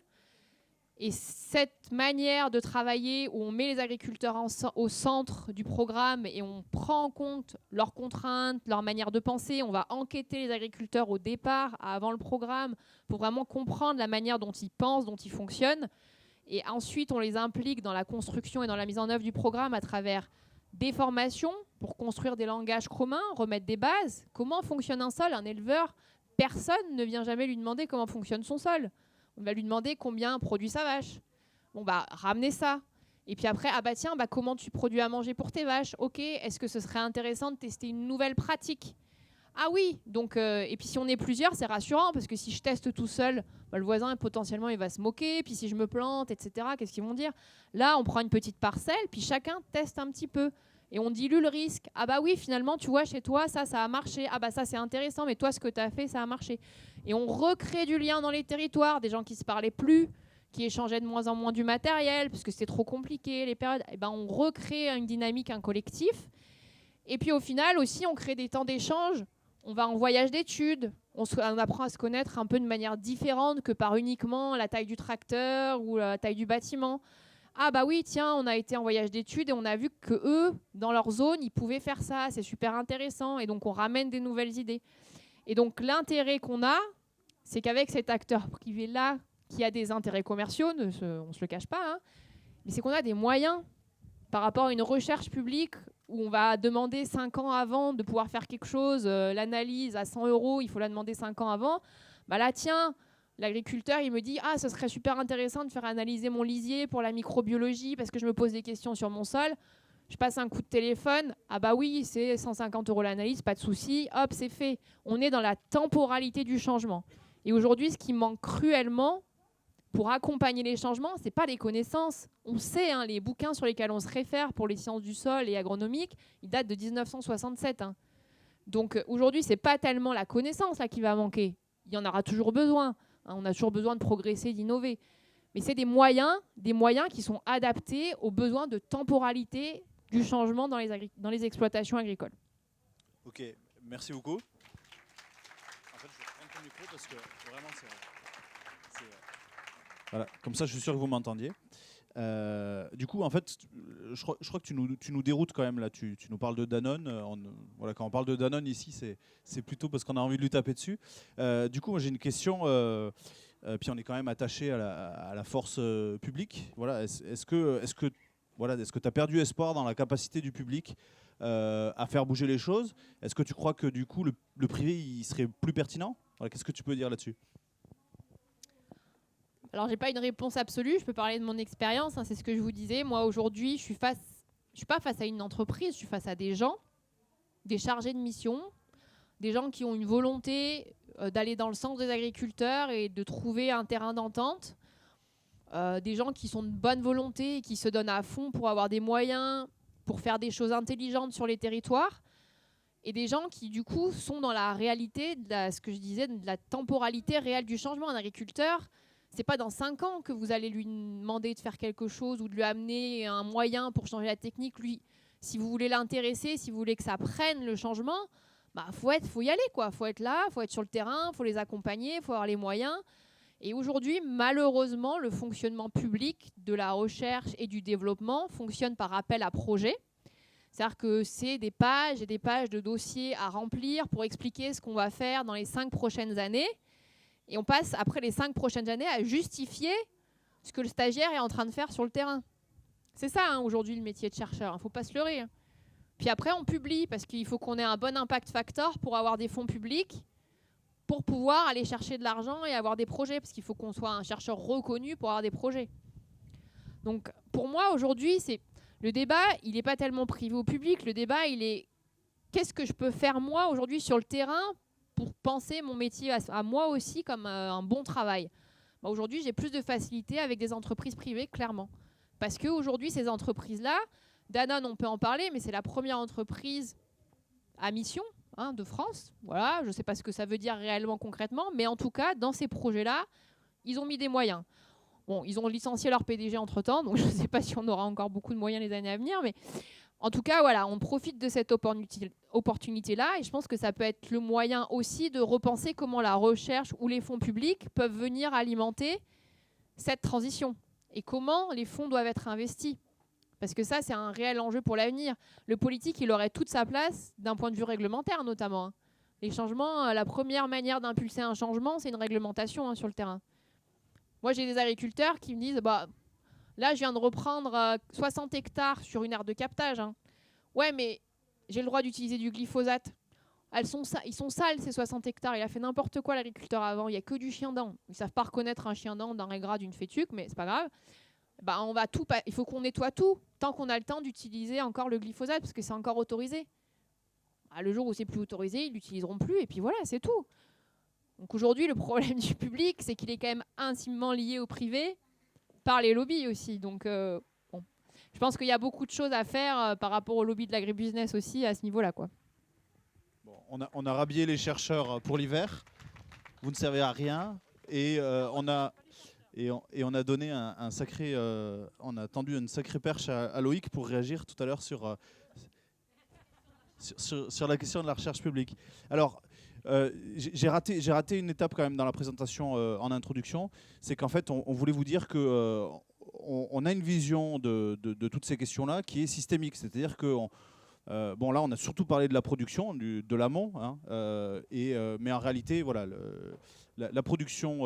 Et cette manière de travailler où on met les agriculteurs au centre du programme et on prend en compte leurs contraintes, leur manière de penser, on va enquêter les agriculteurs au départ, avant le programme, pour vraiment comprendre la manière dont ils pensent, dont ils fonctionnent. Et ensuite, on les implique dans la construction et dans la mise en œuvre du programme à travers des formations pour construire des langages communs, remettre des bases. Comment fonctionne un sol? Un éleveur, personne ne vient jamais lui demander comment fonctionne son sol. On va lui demander combien produit sa vache. Ramenez ça. Et puis après, comment tu produis à manger pour tes vaches? Ok, est-ce que ce serait intéressant de tester une nouvelle pratique? Ah oui, donc, et puis si on est plusieurs, c'est rassurant, parce que si je teste tout seul, le voisin, potentiellement, il va se moquer, puis si je me plante, etc., qu'est-ce qu'ils vont dire? Là, on prend une petite parcelle, puis chacun teste un petit peu. Et on dilue le risque. Oui, finalement, tu vois, chez toi, ça a marché. Ça, c'est intéressant, mais toi, ce que tu as fait, ça a marché. Et on recrée du lien dans les territoires, des gens qui ne se parlaient plus, qui échangeaient de moins en moins du matériel, parce que c'était trop compliqué, les périodes. On recrée une dynamique, un collectif. Et puis, au final, aussi, on crée des temps d'échange. On va en voyage d'études. On apprend à se connaître un peu de manière différente que par uniquement la taille du tracteur ou la taille du bâtiment. Oui, tiens, on a été en voyage d'études et on a vu que eux, dans leur zone, ils pouvaient faire ça. C'est super intéressant. Et donc, on ramène des nouvelles idées. Et donc, l'intérêt qu'on a, c'est qu'avec cet acteur privé-là, qui a des intérêts commerciaux, on ne se le cache pas, mais c'est qu'on a des moyens par rapport à une recherche publique où on va demander 5 ans avant de pouvoir faire quelque chose, l'analyse à 100 €, il faut la demander 5 ans avant. Là, tiens, l'agriculteur, il me dit « Ah, ce serait super intéressant de faire analyser mon lisier pour la microbiologie parce que je me pose des questions sur mon sol. » Je passe un coup de téléphone. Oui, c'est 150 € l'analyse, pas de souci. Hop, c'est fait. On est dans la temporalité du changement. Et aujourd'hui, ce qui manque cruellement pour accompagner les changements, ce n'est pas les connaissances. On sait, les bouquins sur lesquels on se réfère pour les sciences du sol et agronomiques, ils datent de 1967. Donc aujourd'hui, ce n'est pas tellement la connaissance là, qui va manquer. Il y en aura toujours besoin. On a toujours besoin de progresser, d'innover. Mais c'est des moyens qui sont adaptés aux besoins de temporalité du changement dans les exploitations agricoles. Ok, merci beaucoup. En fait, je vais prendre ton micro parce que vraiment, Voilà, comme ça, je suis sûr que vous m'entendiez. Du coup, en fait, je crois que tu nous déroutes quand même là. Tu nous parles de Danone. Voilà, quand on parle de Danone ici, c'est plutôt parce qu'on a envie de lui taper dessus. Du coup, moi j'ai une question. Puis on est quand même attaché à la force publique. Voilà, est-ce que tu as perdu espoir dans la capacité du public à faire bouger les choses? Est-ce que tu crois que du coup le privé il serait plus pertinent? Voilà, qu'est-ce que tu peux dire là-dessus? Alors, j'ai pas une réponse absolue. Je peux parler de mon expérience. C'est ce que je vous disais. Moi, aujourd'hui, je suis pas face à une entreprise. Je suis face à des gens, des chargés de mission, des gens qui ont une volonté d'aller dans le sens des agriculteurs et de trouver un terrain d'entente. Des gens qui sont de bonne volonté et qui se donnent à fond pour avoir des moyens, pour faire des choses intelligentes sur les territoires. Et des gens qui, du coup, sont dans la réalité, ce que je disais, de la temporalité réelle du changement. Un agriculteur, c'est pas dans 5 ans que vous allez lui demander de faire quelque chose ou de lui amener un moyen pour changer la technique. Lui, si vous voulez l'intéresser, si vous voulez que ça prenne le changement, faut y aller, quoi. Faut être là, faut être sur le terrain, faut les accompagner, faut avoir les moyens. Et aujourd'hui, malheureusement, le fonctionnement public de la recherche et du développement fonctionne par appel à projet. C'est-à-dire que c'est des pages et des pages de dossiers à remplir pour expliquer ce qu'on va faire dans les 5 prochaines années. Et on passe, après les 5 prochaines années, à justifier ce que le stagiaire est en train de faire sur le terrain. C'est ça, aujourd'hui, le métier de chercheur. Il ne faut pas se leurrer. Puis après, on publie, parce qu'il faut qu'on ait un bon impact factor pour avoir des fonds publics, pour pouvoir aller chercher de l'argent et avoir des projets, parce qu'il faut qu'on soit un chercheur reconnu pour avoir des projets. Donc, pour moi, aujourd'hui, le débat, il n'est pas tellement privé au public. Le débat, il est qu'est-ce que je peux faire, moi, aujourd'hui, sur le terrain pour penser mon métier à moi aussi comme un bon travail. Aujourd'hui, j'ai plus de facilité avec des entreprises privées, clairement. Parce qu'aujourd'hui, ces entreprises-là, Danone, on peut en parler, mais c'est la première entreprise à mission de France. Voilà, je ne sais pas ce que ça veut dire réellement concrètement, mais en tout cas, dans ces projets-là, ils ont mis des moyens. Bon, ils ont licencié leur PDG entre-temps, donc je ne sais pas si on aura encore beaucoup de moyens les années à venir, mais en tout cas, voilà, on profite de cette opportunité-là et je pense que ça peut être le moyen aussi de repenser comment la recherche ou les fonds publics peuvent venir alimenter cette transition et comment les fonds doivent être investis. Parce que ça, c'est un réel enjeu pour l'avenir. Le politique, il aurait toute sa place d'un point de vue réglementaire notamment. Les changements, la première manière d'impulser un changement, c'est une réglementation sur le terrain. Moi, j'ai des agriculteurs qui me disent là, je viens de reprendre 60 hectares sur une aire de captage. Ouais, mais j'ai le droit d'utiliser du glyphosate. Ils sont sales, ces 60 hectares. Il a fait n'importe quoi, l'agriculteur, avant. Il n'y a que du chien dent. Ils ne savent pas reconnaître un chien dent d'un régras d'une fétuque, mais c'est pas grave. Il faut qu'on nettoie tout, tant qu'on a le temps d'utiliser encore le glyphosate, parce que c'est encore autorisé. Le jour où c'est plus autorisé, ils ne l'utiliseront plus, et puis voilà, c'est tout. Donc aujourd'hui, le problème du public, c'est qu'il est quand même intimement lié au privé, par les lobbies aussi. Donc, je pense qu'il y a beaucoup de choses à faire par rapport au lobby de l'agribusiness aussi à ce niveau-là, quoi. Bon, on a rhabillé les chercheurs pour l'hiver. Vous ne servez à rien. Et on a donné un sacré... on a tendu une sacrée perche à Loïc pour réagir tout à l'heure sur la question de la recherche publique. Alors... j'ai raté une étape quand même dans la présentation en introduction, c'est qu'en fait on voulait vous dire que on a une vision de toutes ces questions-là qui est systémique, c'est-à-dire que là on a surtout parlé de la production, de l'amont, mais en réalité voilà, la production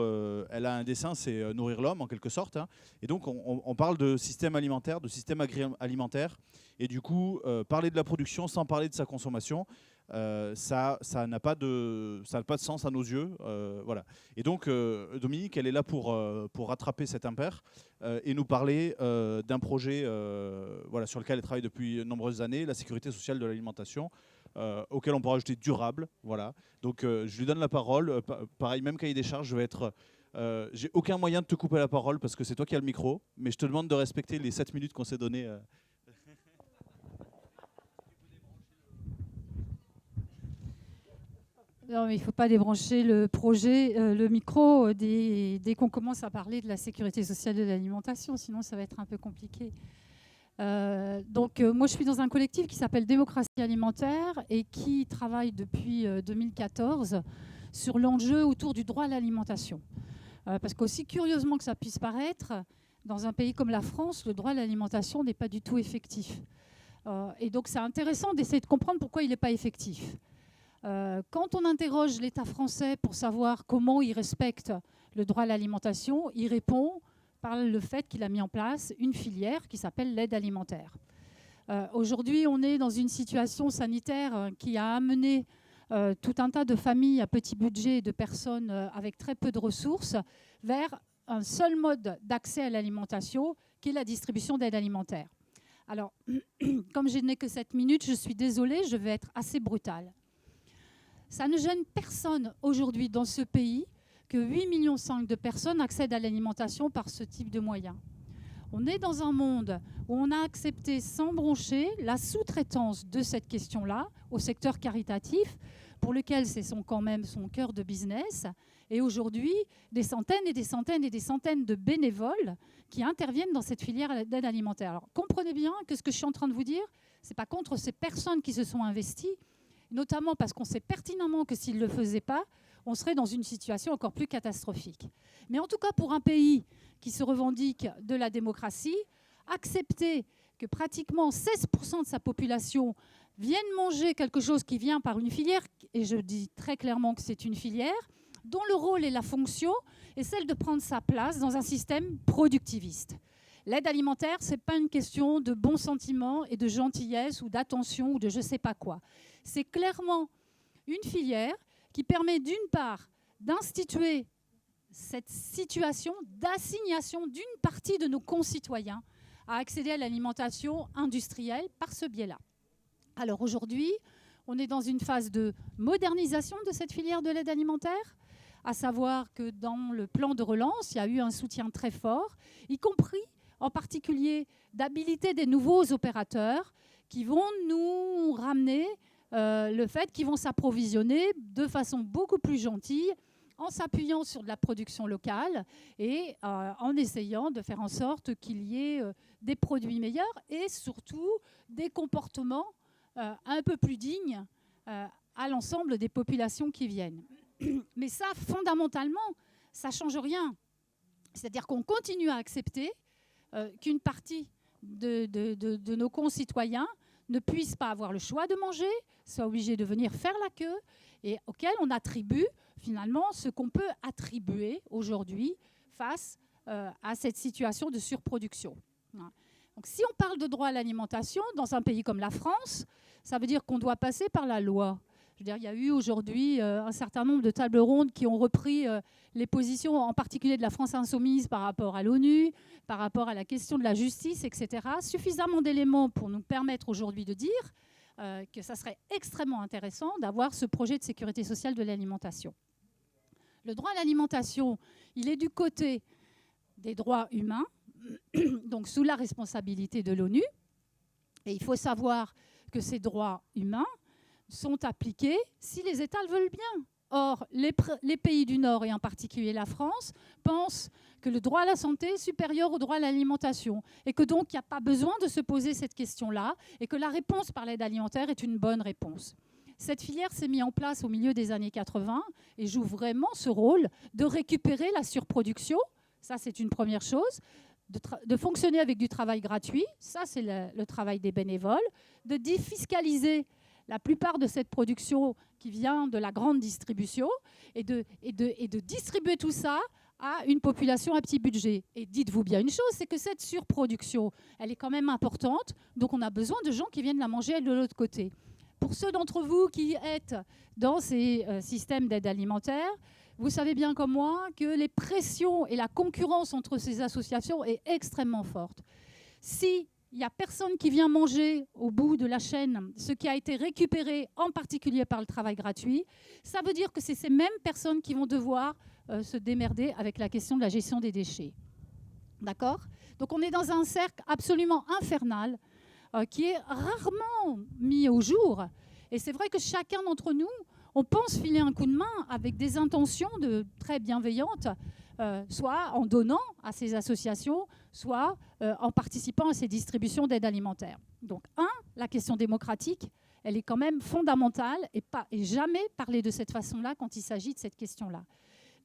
elle a un dessin, c'est nourrir l'homme en quelque sorte, et donc on parle de système alimentaire, de système agroalimentaire, et du coup parler de la production sans parler de sa consommation, ça n'a pas de sens à nos yeux, voilà. Et donc Dominique, elle est là pour rattraper cet impair et nous parler d'un projet sur lequel elle travaille depuis de nombreuses années, la sécurité sociale de l'alimentation, auquel on pourra ajouter durable, voilà. Donc je lui donne la parole, pareil, même cahier des charges, je vais être... j'ai aucun moyen de te couper la parole parce que c'est toi qui as le micro, mais je te demande de respecter les 7 minutes qu'on s'est données. Non, mais il ne faut pas débrancher le projet, le micro, dès qu'on commence à parler de la sécurité sociale de l'alimentation, sinon ça va être un peu compliqué. Moi, je suis dans un collectif qui s'appelle Démocratie alimentaire et qui travaille depuis 2014 sur l'enjeu autour du droit à l'alimentation. Parce qu'aussi curieusement que ça puisse paraître, dans un pays comme la France, le droit à l'alimentation n'est pas du tout effectif. Et donc c'est intéressant d'essayer de comprendre pourquoi il n'est pas effectif. Quand on interroge l'État français pour savoir comment il respecte le droit à l'alimentation, il répond par le fait qu'il a mis en place une filière qui s'appelle l'aide alimentaire. Aujourd'hui, on est dans une situation sanitaire qui a amené tout un tas de familles à petit budget et de personnes avec très peu de ressources vers un seul mode d'accès à l'alimentation, qui est la distribution d'aide alimentaire. Alors, comme je n'ai que 7 minutes, je suis désolée, je vais être assez brutale. Ça ne gêne personne aujourd'hui dans ce pays que 8,5 millions de personnes accèdent à l'alimentation par ce type de moyens. On est dans un monde où on a accepté sans broncher la sous-traitance de cette question-là au secteur caritatif, pour lequel c'est quand même son cœur de business. Et aujourd'hui, des centaines et des centaines et des centaines de bénévoles qui interviennent dans cette filière d'aide alimentaire. Alors, comprenez bien que ce que je suis en train de vous dire, ce n'est pas contre ces personnes qui se sont investies, notamment parce qu'on sait pertinemment que s'ils ne le faisaient pas, on serait dans une situation encore plus catastrophique. Mais en tout cas, pour un pays qui se revendique de la démocratie, accepter que pratiquement 16% de sa population vienne manger quelque chose qui vient par une filière, et je dis très clairement que c'est une filière, dont le rôle et la fonction est celle de prendre sa place dans un système productiviste. L'aide alimentaire, ce n'est pas une question de bons sentiments et de gentillesse ou d'attention ou de je ne sais pas quoi. C'est clairement une filière qui permet d'une part d'instituer cette situation d'assignation d'une partie de nos concitoyens à accéder à l'alimentation industrielle par ce biais-là. Alors aujourd'hui, on est dans une phase de modernisation de cette filière de l'aide alimentaire, à savoir que dans le plan de relance, il y a eu un soutien très fort, y compris en particulier d'habiliter des nouveaux opérateurs qui vont nous ramener le fait qu'ils vont s'approvisionner de façon beaucoup plus gentille en s'appuyant sur de la production locale et en essayant de faire en sorte qu'il y ait des produits meilleurs et surtout des comportements un peu plus dignes à l'ensemble des populations qui viennent. Mais ça, fondamentalement, ça ne change rien. C'est-à-dire qu'on continue à accepter qu'une partie de nos concitoyens ne puissent pas avoir le choix de manger, soient obligés de venir faire la queue et auquel on attribue finalement ce qu'on peut attribuer aujourd'hui face à cette situation de surproduction. Donc, si on parle de droit à l'alimentation dans un pays comme la France, ça veut dire qu'on doit passer par la loi. Je veux dire, il y a eu aujourd'hui un certain nombre de tables rondes qui ont repris les positions, en particulier de la France insoumise par rapport à l'ONU, par rapport à la question de la justice, etc. Suffisamment d'éléments pour nous permettre aujourd'hui de dire que ça serait extrêmement intéressant d'avoir ce projet de sécurité sociale de l'alimentation. Le droit à l'alimentation, il est du côté des droits humains, donc sous la responsabilité de l'ONU. Et il faut savoir que ces droits humains sont appliqués si les États le veulent bien. Or, les pays du Nord, et en particulier la France, pensent que le droit à la santé est supérieur au droit à l'alimentation et que donc il n'y a pas besoin de se poser cette question-là et que la réponse par l'aide alimentaire est une bonne réponse. Cette filière s'est mise en place au milieu des années 80 et joue vraiment ce rôle de récupérer la surproduction, ça c'est une première chose, de fonctionner avec du travail gratuit, ça c'est le travail des bénévoles, de défiscaliser la plupart de cette production qui vient de la grande distribution et de distribuer tout ça à une population à petit budget. Et dites-vous bien une chose, c'est que cette surproduction, elle est quand même importante, donc on a besoin de gens qui viennent la manger de l'autre côté. Pour ceux d'entre vous qui êtes dans ces systèmes d'aide alimentaire, vous savez bien comme moi que les pressions et la concurrence entre ces associations est extrêmement forte. Si il n'y a personne qui vient manger au bout de la chaîne ce qui a été récupéré, en particulier par le travail gratuit, ça veut dire que c'est ces mêmes personnes qui vont devoir se démerder avec la question de la gestion des déchets. D'accord ? Donc on est dans un cercle absolument infernal qui est rarement mis au jour. Et c'est vrai que chacun d'entre nous, on pense filer un coup de main avec des intentions très bienveillantes, soit en donnant à ces associations, soit en participant à ces distributions d'aide alimentaire. Donc, la question démocratique, elle est quand même fondamentale et jamais parler de cette façon-là quand il s'agit de cette question-là.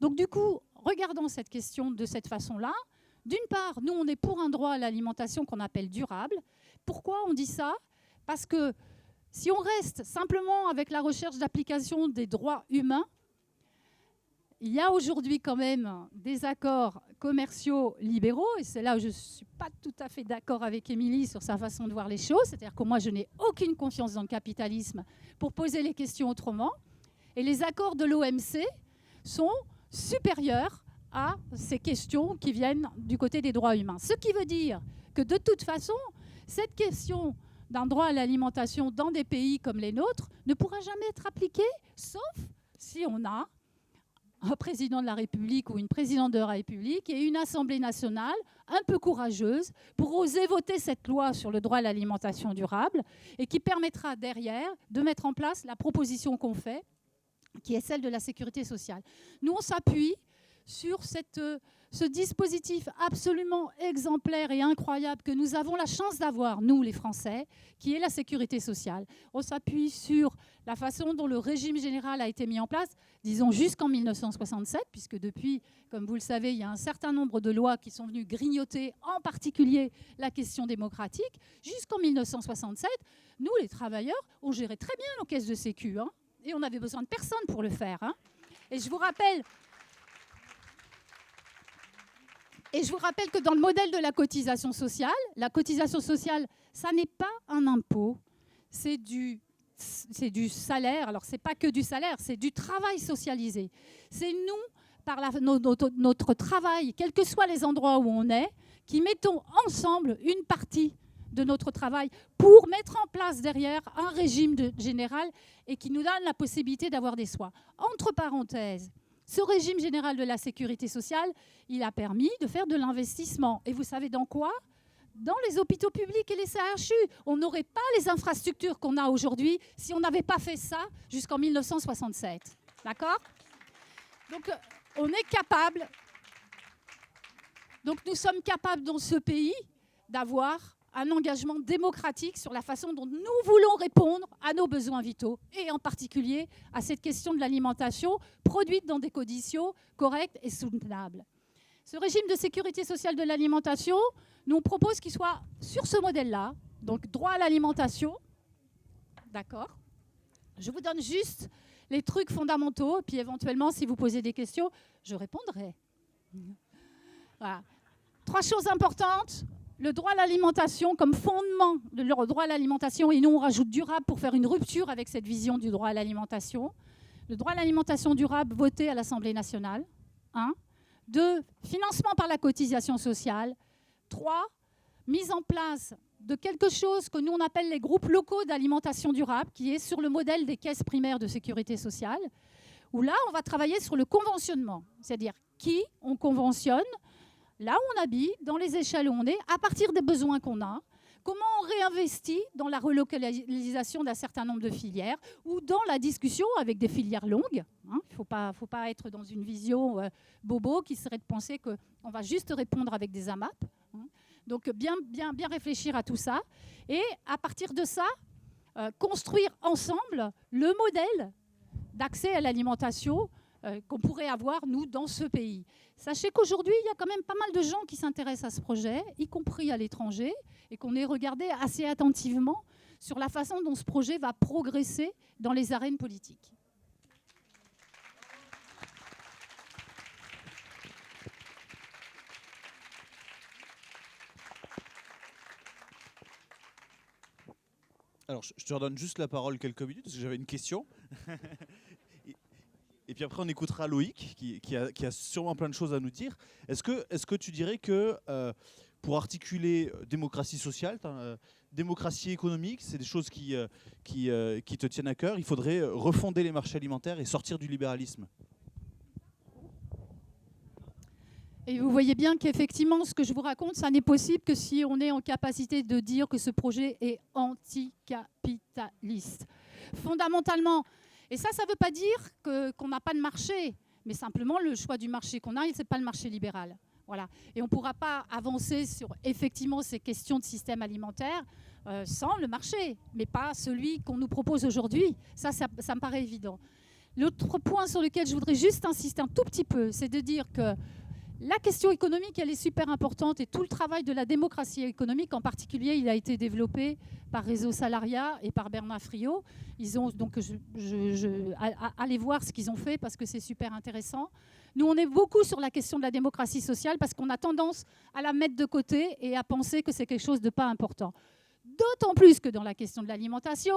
Donc, du coup, regardons cette question de cette façon-là. D'une part, nous, on est pour un droit à l'alimentation qu'on appelle durable. Pourquoi on dit ça? Parce que si on reste simplement avec la recherche d'application des droits humains, il y a aujourd'hui quand même des accords commerciaux libéraux, et c'est là où je ne suis pas tout à fait d'accord avec Émilie sur sa façon de voir les choses, c'est-à-dire que moi, je n'ai aucune confiance dans le capitalisme pour poser les questions autrement, et les accords de l'OMC sont supérieurs à ces questions qui viennent du côté des droits humains. Ce qui veut dire que de toute façon, cette question d'un droit à l'alimentation dans des pays comme les nôtres ne pourra jamais être appliquée, sauf si on a un président de la République ou une présidente de la République et une Assemblée nationale un peu courageuse pour oser voter cette loi sur le droit à l'alimentation durable et qui permettra derrière de mettre en place la proposition qu'on fait, qui est celle de la sécurité sociale. Nous, on s'appuie sur ce dispositif absolument exemplaire et incroyable que nous avons la chance d'avoir, nous les Français, qui est la sécurité sociale. On s'appuie sur la façon dont le régime général a été mis en place, disons jusqu'en 1967, puisque depuis, comme vous le savez, il y a un certain nombre de lois qui sont venues grignoter, en particulier la question démocratique. Jusqu'en 1967, nous, les travailleurs, on gérait très bien nos caisses de sécu, hein, et on n'avait besoin de personne pour le faire. Hein. Et je vous rappelle que dans le modèle de la cotisation sociale, ça n'est pas un impôt, c'est du salaire. Alors, ce n'est pas que du salaire, c'est du travail socialisé. C'est nous, par notre travail, quels que soient les endroits où on est, qui mettons ensemble une partie de notre travail pour mettre en place derrière un régime général et qui nous donne la possibilité d'avoir des soins. Entre parenthèses, ce régime général de la sécurité sociale, il a permis de faire de l'investissement. Et vous savez dans quoi? Dans les hôpitaux publics et les CHU. On n'aurait pas les infrastructures qu'on a aujourd'hui si on n'avait pas fait ça jusqu'en 1967. D'accord? Donc, on est capable. Donc, nous sommes capables dans ce pays d'avoir un engagement démocratique sur la façon dont nous voulons répondre à nos besoins vitaux, et en particulier à cette question de l'alimentation produite dans des conditions correctes et soutenables. Ce régime de sécurité sociale de l'alimentation, nous on propose qu'il soit sur ce modèle-là, donc droit à l'alimentation, d'accord. Je vous donne juste les trucs fondamentaux, et puis éventuellement, si vous posez des questions, je répondrai. Voilà. 3 choses importantes. Le droit à l'alimentation comme fondement de leur droit à l'alimentation, et nous on rajoute durable pour faire une rupture avec cette vision du droit à l'alimentation. Le droit à l'alimentation durable voté à l'Assemblée nationale. 1. 2. Financement par la cotisation sociale. 3. Mise en place de quelque chose que nous on appelle les groupes locaux d'alimentation durable, qui est sur le modèle des caisses primaires de sécurité sociale, où là on va travailler sur le conventionnement, c'est-à-dire qui on conventionne, là où on habite, dans les échelles où on est, à partir des besoins qu'on a, comment on réinvestit dans la relocalisation d'un certain nombre de filières ou dans la discussion avec des filières longues. Il ne faut pas être dans une vision bobo qui serait de penser qu'on va juste répondre avec des AMAP. Donc bien réfléchir à tout ça. Et à partir de ça, construire ensemble le modèle d'accès à l'alimentation qu'on pourrait avoir, nous, dans ce pays. Sachez qu'aujourd'hui, il y a quand même pas mal de gens qui s'intéressent à ce projet, y compris à l'étranger, et qu'on est regardé assez attentivement sur la façon dont ce projet va progresser dans les arènes politiques. Alors, je te redonne juste la parole quelques minutes, parce que j'avais une question. Et puis après, on écoutera Loïc, qui a sûrement plein de choses à nous dire. Est-ce que tu dirais que pour articuler démocratie sociale, démocratie économique, c'est des choses qui te tiennent à cœur, il faudrait refonder les marchés alimentaires et sortir du libéralisme? Et vous voyez bien qu'effectivement, ce que je vous raconte, ça n'est possible que si on est en capacité de dire que ce projet est anticapitaliste. Fondamentalement. Et ça ne veut pas dire qu'on n'a pas de marché, mais simplement le choix du marché qu'on a, ce n'est pas le marché libéral. Voilà. Et on ne pourra pas avancer sur effectivement ces questions de système alimentaire sans le marché, mais pas celui qu'on nous propose aujourd'hui. Ça me paraît évident. L'autre point sur lequel je voudrais juste insister un tout petit peu, c'est de dire que la question économique, elle est super importante et tout le travail de la démocratie économique, en particulier, il a été développé par Réseau Salariat et par Bernard Friot. Ils ont donc, allez voir ce qu'ils ont fait parce que c'est super intéressant. Nous, on est beaucoup sur la question de la démocratie sociale parce qu'on a tendance à la mettre de côté et à penser que c'est quelque chose de pas important. D'autant plus que dans la question de l'alimentation,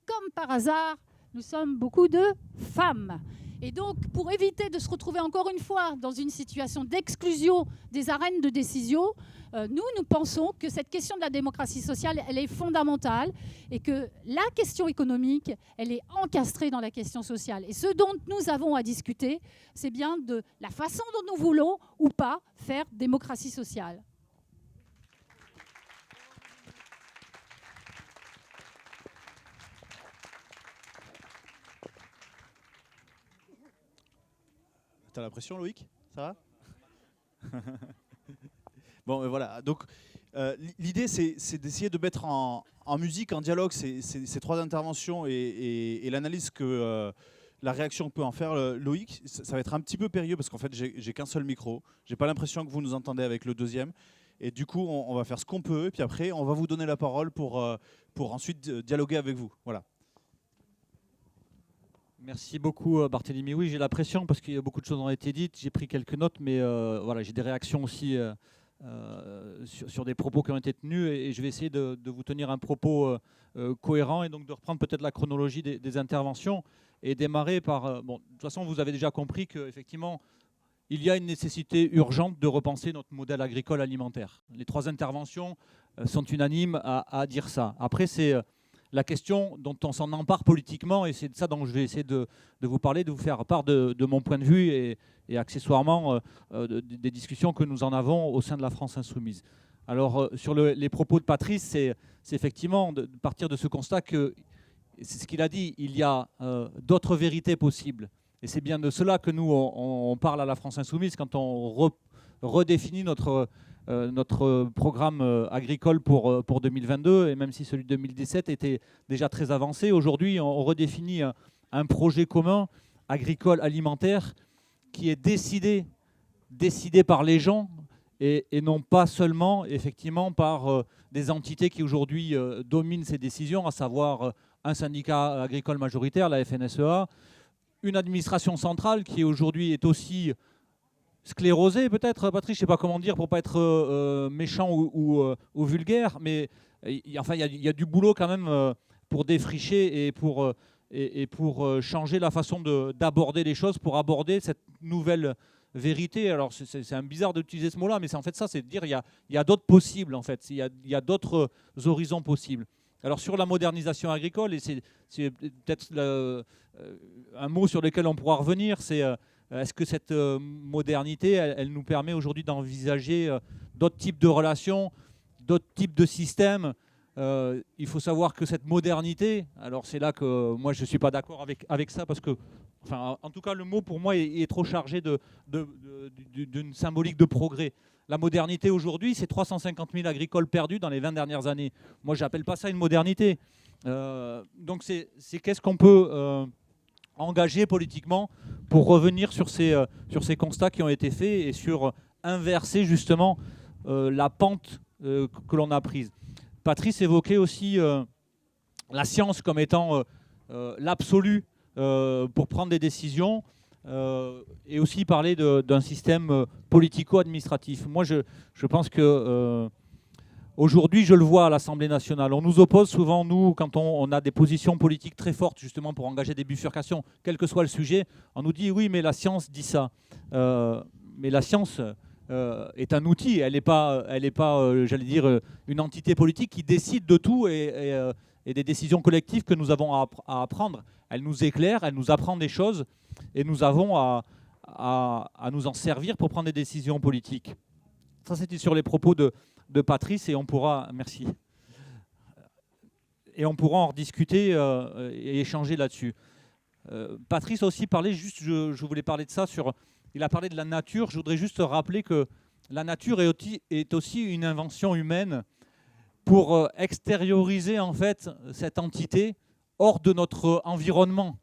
comme par hasard, nous sommes beaucoup de femmes. Et donc, pour éviter de se retrouver encore une fois dans une situation d'exclusion des arènes de décision, nous pensons que cette question de la démocratie sociale, elle est fondamentale et que la question économique, elle est encastrée dans la question sociale. Et ce dont nous avons à discuter, c'est bien de la façon dont nous voulons ou pas faire démocratie sociale. T'as la pression, Loïc? Ça va? Bon, voilà. Donc, l'idée, c'est d'essayer de mettre en musique, en dialogue, ces trois interventions et l'analyse que la réaction peut en faire. Loïc, ça va être un petit peu périlleux parce qu'en fait, j'ai qu'un seul micro. J'ai pas l'impression que vous nous entendez avec le deuxième. Et du coup, on va faire ce qu'on peut. Et puis après, on va vous donner la parole pour ensuite dialoguer avec vous. Voilà. Merci beaucoup Barthélémy. Oui, j'ai la pression parce qu'il y a beaucoup de choses qui ont été dites. J'ai pris quelques notes, mais voilà, j'ai des réactions aussi sur des propos qui ont été tenus et je vais essayer de vous tenir un propos cohérent et donc de reprendre peut-être la chronologie des interventions et démarrer par... bon, de toute façon, vous avez déjà compris qu'effectivement, il y a une nécessité urgente de repenser notre modèle agricole alimentaire. Les trois interventions sont unanimes à dire ça. Après, c'est... la question dont on s'en empare politiquement, et c'est de ça dont je vais essayer de vous parler, de vous faire part de mon point de vue et accessoirement des discussions que nous en avons au sein de la France Insoumise. Alors, sur les propos de Patrice, c'est effectivement de partir de ce constat que, c'est ce qu'il a dit, il y a d'autres vérités possibles. Et c'est bien de cela que nous, on parle à la France Insoumise quand on redéfinit notre programme agricole pour 2022, et même si celui de 2017 était déjà très avancé, aujourd'hui on redéfinit un projet commun agricole alimentaire qui est décidé par les gens et non pas seulement effectivement par des entités qui aujourd'hui dominent ces décisions, à savoir un syndicat agricole majoritaire, la FNSEA, une administration centrale qui aujourd'hui est aussi sclérosé peut-être, Patrice, je ne sais pas comment dire pour ne pas être méchant ou vulgaire, mais enfin, il y a du boulot quand même pour défricher et pour changer la façon d'aborder les choses, pour aborder cette nouvelle vérité. Alors c'est un bizarre d'utiliser ce mot-là, mais c'est en fait ça, c'est de dire il y a d'autres possibles en fait, il y a d'autres horizons possibles. Alors sur la modernisation agricole, et c'est peut-être un mot sur lequel on pourra revenir, c'est... est-ce que cette modernité, elle nous permet aujourd'hui d'envisager d'autres types de relations, d'autres types de systèmes? Il faut savoir que cette modernité, alors c'est là que moi je ne suis pas d'accord avec ça, parce que, enfin, en tout cas le mot pour moi est trop chargé d'une symbolique de progrès. La modernité aujourd'hui, c'est 350 000 agricoles perdus dans les 20 dernières années. Moi je n'appelle pas ça une modernité. Donc c'est qu'est-ce qu'on peut... engagé politiquement pour revenir sur ces constats qui ont été faits et sur inverser justement la pente que l'on a prise. Patrice évoquait aussi la science comme étant l'absolu pour prendre des décisions et aussi parler d'un système politico-administratif. Moi, je pense que aujourd'hui, je le vois à l'Assemblée nationale. On nous oppose souvent, nous, quand on a des positions politiques très fortes, justement pour engager des bifurcations, quel que soit le sujet, on nous dit oui, mais la science dit ça. Mais la science est un outil, elle n'est pas j'allais dire, une entité politique qui décide de tout et des décisions collectives que nous avons à prendre. Elle nous éclaire, elle nous apprend des choses et nous avons à nous en servir pour prendre des décisions politiques. Ça, c'était sur les propos de Patrice et on pourra, merci, et on pourra en rediscuter et échanger là-dessus. Patrice a aussi parlé, juste, je voulais parler de ça, il a parlé de la nature. Je voudrais juste rappeler que la nature est aussi une invention humaine pour extérioriser en fait cette entité hors de notre environnement.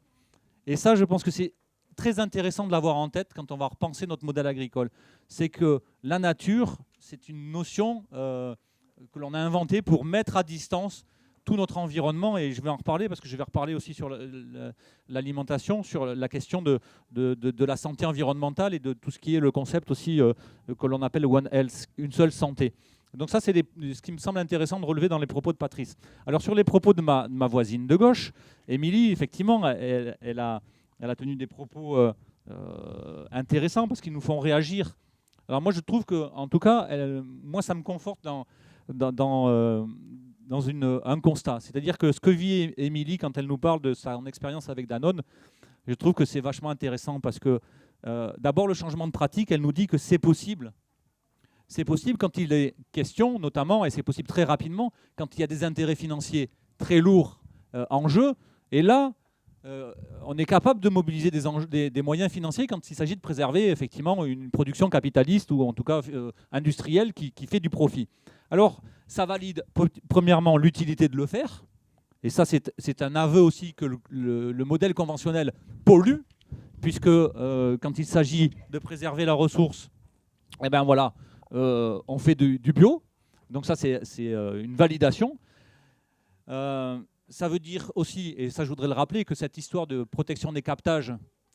Et ça, je pense que c'est très intéressant de l'avoir en tête quand on va repenser notre modèle agricole. C'est que la nature, c'est une notion que l'on a inventée pour mettre à distance tout notre environnement, et je vais en reparler parce que je vais reparler aussi sur l'alimentation, sur la question de la santé environnementale et de tout ce qui est le concept aussi que l'on appelle One Health, une seule santé. Donc ça, c'est ce qui me semble intéressant de relever dans les propos de Patrice. Alors sur les propos de ma voisine de gauche, Émilie, effectivement, elle a tenu des propos intéressants parce qu'ils nous font réagir. Alors moi, je trouve que, en tout cas, moi, ça me conforte dans un constat. C'est-à-dire que ce que vit Émilie quand elle nous parle de son expérience avec Danone, je trouve que c'est vachement intéressant parce que, d'abord, le changement de pratique, elle nous dit que c'est possible. C'est possible quand il est question, notamment, et c'est possible très rapidement, quand il y a des intérêts financiers très lourds en jeu. Et là, on est capable de mobiliser des moyens financiers quand il s'agit de préserver effectivement une production capitaliste ou en tout cas industrielle qui fait du profit. Alors, ça valide premièrement l'utilité de le faire. Et ça, c'est un aveu aussi que le modèle conventionnel pollue, puisque quand il s'agit de préserver la ressource, eh ben voilà, on fait du bio. Donc ça, c'est une validation. Ça veut dire aussi, et ça je voudrais le rappeler, que cette histoire de protection des captages,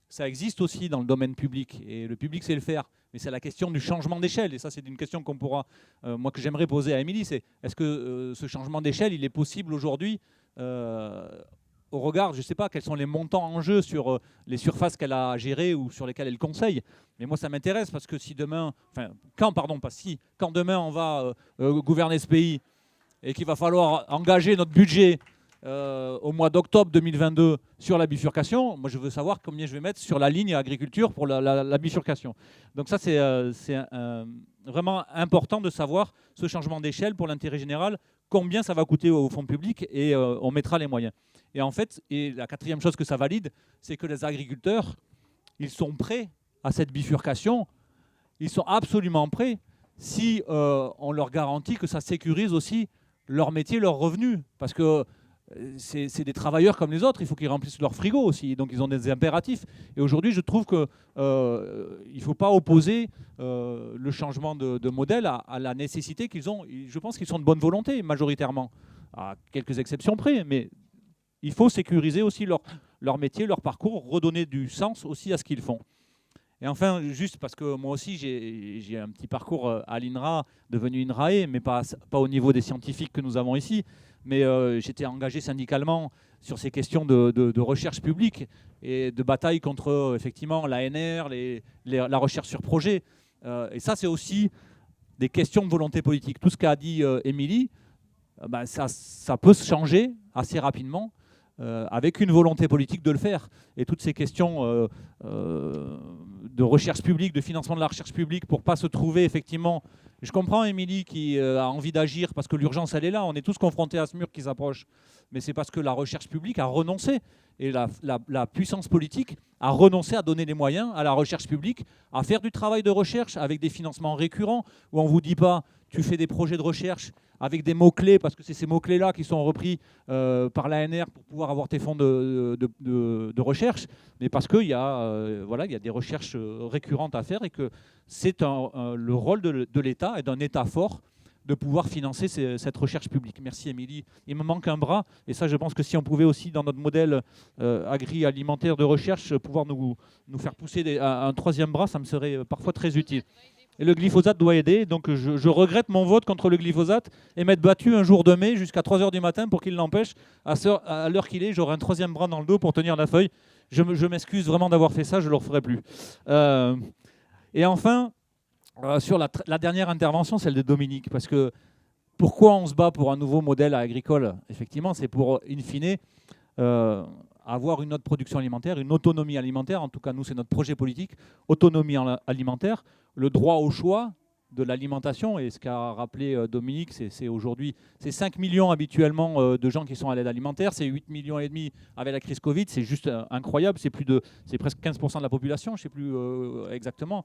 ça existe aussi dans le domaine public. Et le public sait le faire. Mais c'est la question du changement d'échelle. Et ça, c'est une question qu'on pourra, moi, que j'aimerais poser à Émilie. C'est est-ce que ce changement d'échelle, il est possible aujourd'hui au regard, je ne sais pas, quels sont les montants en jeu sur les surfaces qu'elle a gérées ou sur lesquelles elle conseille. Mais moi, ça m'intéresse parce que si demain, quand demain on va gouverner ce pays et qu'il va falloir engager notre budget au mois d'octobre 2022 sur la bifurcation, moi je veux savoir combien je vais mettre sur la ligne agriculture pour la bifurcation. Donc ça c'est vraiment important de savoir ce changement d'échelle pour l'intérêt général, combien ça va coûter au fonds public et on mettra les moyens. Et en fait, et la quatrième chose que ça valide, c'est que les agriculteurs, ils sont prêts à cette bifurcation, ils sont absolument prêts si on leur garantit que ça sécurise aussi leur métier, leurs revenus, parce que c'est des travailleurs comme les autres, il faut qu'ils remplissent leur frigo aussi, donc ils ont des impératifs. Et aujourd'hui, je trouve qu'il ne faut pas opposer le changement de modèle à la nécessité qu'ils ont. Je pense qu'ils sont de bonne volonté, majoritairement, à quelques exceptions près, mais il faut sécuriser aussi leur métier, leur parcours, redonner du sens aussi à ce qu'ils font. Et enfin, juste parce que moi aussi, j'ai un petit parcours à l'INRA, devenu INRAE, mais pas au niveau des scientifiques que nous avons ici, mais j'étais engagé syndicalement sur ces questions de recherche publique et de bataille contre effectivement l'ANR, la recherche sur projet. Et ça, c'est aussi des questions de volonté politique. Tout ce qu'a dit Émilie, ça peut se changer assez rapidement avec une volonté politique de le faire. Et toutes ces questions de recherche publique, de financement de la recherche publique, pour ne pas se trouver effectivement... Je comprends Émilie qui a envie d'agir parce que l'urgence, elle est là. On est tous confrontés à ce mur qui s'approche. Mais c'est parce que la recherche publique a renoncé. Et la puissance politique a renoncé à donner les moyens à la recherche publique, à faire du travail de recherche avec des financements récurrents, où on ne vous dit pas tu fais des projets de recherche avec des mots-clés, parce que c'est ces mots-clés-là qui sont repris par l'ANR pour pouvoir avoir tes fonds de recherche, mais parce qu'il y a des recherches récurrentes à faire et que c'est le rôle de l'État et d'un État fort de pouvoir financer cette recherche publique. Merci Émilie. Il me manque un bras, et ça je pense que si on pouvait aussi dans notre modèle agroalimentaire de recherche pouvoir nous faire pousser un troisième bras, ça me serait parfois très utile. Et le glyphosate doit aider, donc je regrette mon vote contre le glyphosate et m'être battu un jour de mai jusqu'à 3h du matin pour qu'il l'empêche. À l'heure qu'il est, j'aurai un troisième bras dans le dos pour tenir la feuille. Je m'excuse vraiment d'avoir fait ça, je ne le referai plus. Et enfin, sur la dernière intervention, celle de Dominique, parce que pourquoi on se bat pour un nouveau modèle agricole? Effectivement, c'est pour, in fine, avoir une autre production alimentaire, une autonomie alimentaire. En tout cas, nous, c'est notre projet politique, autonomie alimentaire, le droit au choix de l'alimentation. Et ce qu'a rappelé Dominique, c'est aujourd'hui, c'est 5 millions habituellement de gens qui sont à l'aide alimentaire, c'est 8,5 millions avec la crise Covid, c'est juste incroyable, c'est presque 15% de la population, je ne sais plus exactement.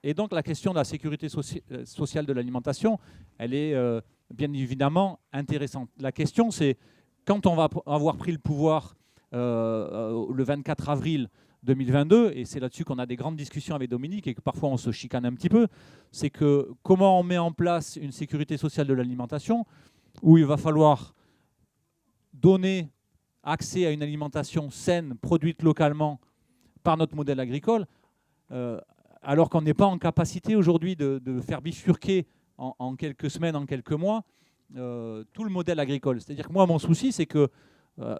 Et donc la question de la sécurité sociale de l'alimentation, elle est bien évidemment intéressante. La question, c'est quand on va avoir pris le pouvoir le 24 avril 2022, et c'est là-dessus qu'on a des grandes discussions avec Dominique et que parfois on se chicane un petit peu, c'est que comment on met en place une sécurité sociale de l'alimentation où il va falloir donner accès à une alimentation saine, produite localement par notre modèle agricole, alors qu'on n'est pas en capacité aujourd'hui de faire bifurquer en quelques semaines, en quelques mois, tout le modèle agricole. C'est-à-dire que moi, mon souci, c'est que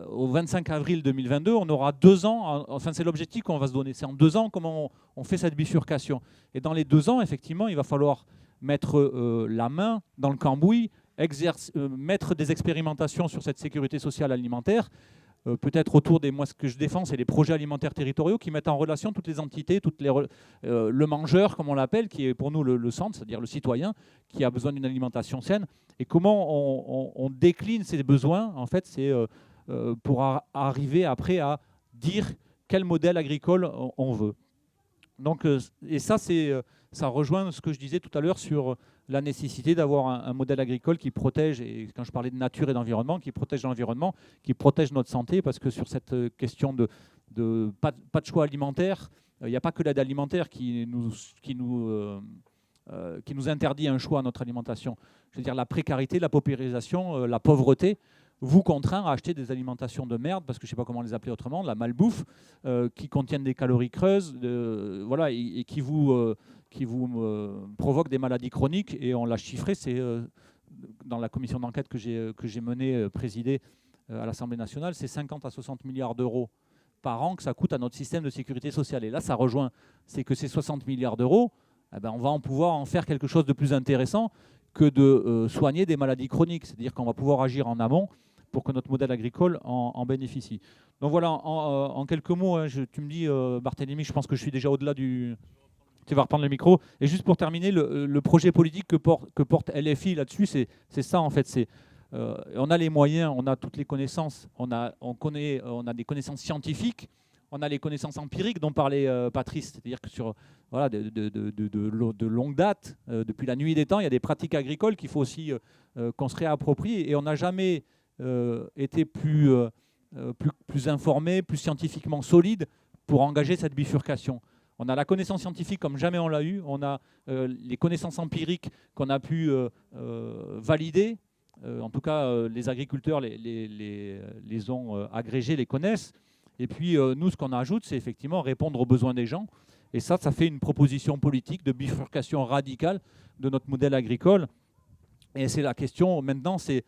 au 25 avril 2022, on aura 2 ans, enfin c'est l'objectif qu'on va se donner, c'est en 2 ans comment on fait cette bifurcation. Et dans les 2 ans, effectivement, il va falloir mettre la main dans le cambouis, mettre des expérimentations sur cette sécurité sociale alimentaire, peut-être autour des, moi ce que je défends, c'est les projets alimentaires territoriaux qui mettent en relation toutes les entités, le mangeur, comme on l'appelle, qui est pour nous le centre, c'est-à-dire le citoyen, qui a besoin d'une alimentation saine. Et comment on décline ces besoins, en fait, c'est pour arriver après à dire quel modèle agricole on veut. Donc, et ça, ça rejoint ce que je disais tout à l'heure sur la nécessité d'avoir un modèle agricole qui protège, et quand je parlais de nature et d'environnement, qui protège l'environnement, qui protège notre santé, parce que sur cette question de pas de choix alimentaire, il n'y a pas que l'aide alimentaire qui nous interdit un choix à notre alimentation. Je veux dire, la précarité, la paupérisation, la pauvreté vous contraint à acheter des alimentations de merde, parce que je ne sais pas comment les appeler autrement, de la malbouffe, qui contiennent des calories creuses, voilà, et qui vous provoquent des maladies chroniques. Et on l'a chiffré, c'est dans la commission d'enquête que j'ai menée, présidée à l'Assemblée nationale, c'est 50 à 60 milliards d'euros par an que ça coûte à notre système de sécurité sociale. Et là, ça rejoint, c'est que ces 60 milliards d'euros, eh ben, on va pouvoir en faire quelque chose de plus intéressant que de soigner des maladies chroniques. C'est-à-dire qu'on va pouvoir agir en amont pour que notre modèle agricole en bénéficie. Donc voilà, en quelques mots, hein, tu me dis, Barthélémy, je pense que je suis déjà au-delà du... Tu vas reprendre le micro. Et juste pour terminer, le projet politique que porte LFI là-dessus, c'est ça en fait. On a les moyens, on a toutes les connaissances, on a des connaissances scientifiques, on a les connaissances empiriques dont parlait Patrice. C'est-à-dire que sur voilà, de longue date, depuis la nuit des temps, il y a des pratiques agricoles qu'il faut aussi qu'on se réapproprie. Et on n'a jamais été plus informé, plus scientifiquement solide pour engager cette bifurcation. On a la connaissance scientifique comme jamais on l'a eu, on a les connaissances empiriques qu'on a pu valider, en tout cas les agriculteurs les ont agrégés, les connaissent, et puis nous ce qu'on ajoute c'est effectivement répondre aux besoins des gens, et ça fait une proposition politique de bifurcation radicale de notre modèle agricole, et c'est la question maintenant, c'est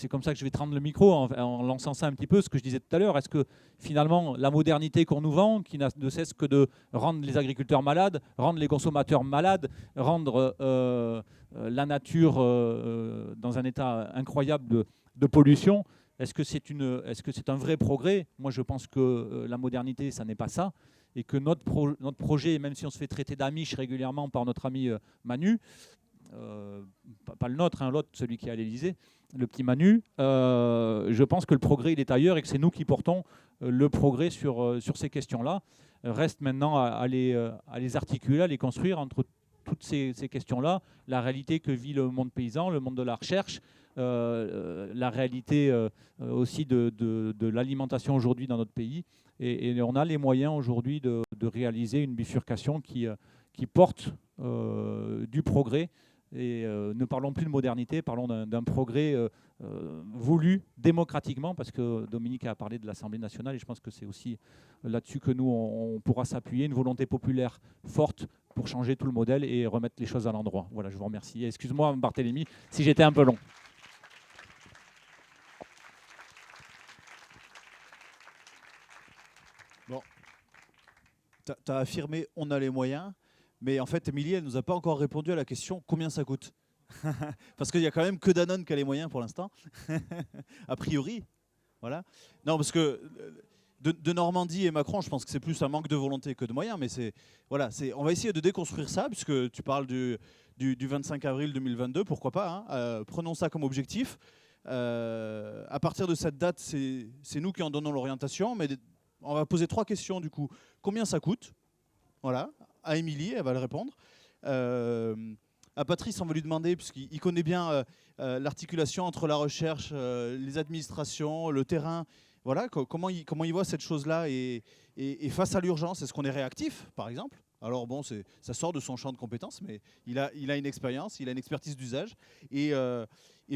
comme ça que je vais te rendre le micro en lançant ça un petit peu, ce que je disais tout à l'heure. Est-ce que finalement la modernité qu'on nous vend, qui n'a de cesse que de rendre les agriculteurs malades, rendre les consommateurs malades, rendre la nature dans un état incroyable de pollution, est-ce que c'est un vrai progrès? Moi je pense que la modernité ça n'est pas ça, et que notre projet, même si on se fait traiter d'amiche régulièrement par notre ami Manu, pas le nôtre, hein, l'autre, celui qui est à l'Élysée, le petit Manu, je pense que le progrès il est ailleurs et que c'est nous qui portons le progrès sur ces questions-là. Reste maintenant à les articuler, à les construire entre toutes ces questions-là, la réalité que vit le monde paysan, le monde de la recherche, la réalité aussi de l'alimentation aujourd'hui dans notre pays. Et on a les moyens aujourd'hui de réaliser une bifurcation qui porte du progrès. Et ne parlons plus de modernité, parlons d'un progrès voulu démocratiquement, parce que Dominique a parlé de l'Assemblée nationale, et je pense que c'est aussi là-dessus que nous, on pourra s'appuyer, une volonté populaire forte pour changer tout le modèle et remettre les choses à l'endroit. Voilà, je vous remercie. Excuse-moi, Barthélémy, si j'étais un peu long. Bon, tu as affirmé on a les moyens. Mais en fait, Émilie, elle ne nous a pas encore répondu à la question combien ça coûte. Parce qu'il n'y a quand même que Danone qui a les moyens pour l'instant. A priori. Voilà. Non, parce que de Normandie et Macron, je pense que c'est plus un manque de volonté que de moyens. Mais on va essayer de déconstruire ça, puisque tu parles du 25 avril 2022, pourquoi pas. Hein. Prenons ça comme objectif. À partir de cette date, c'est nous qui en donnons l'orientation. Mais on va poser 3 questions du coup. Combien ça coûte? Voilà. À Émilie, elle va le répondre. À Patrice, on va lui demander, puisqu'il connaît bien l'articulation entre la recherche, les administrations, le terrain. Voilà, comment il voit cette chose-là et face à l'urgence, est-ce qu'on est réactif, par exemple? Alors bon, ça sort de son champ de compétences, mais il a une expérience, il a une expertise d'usage. Et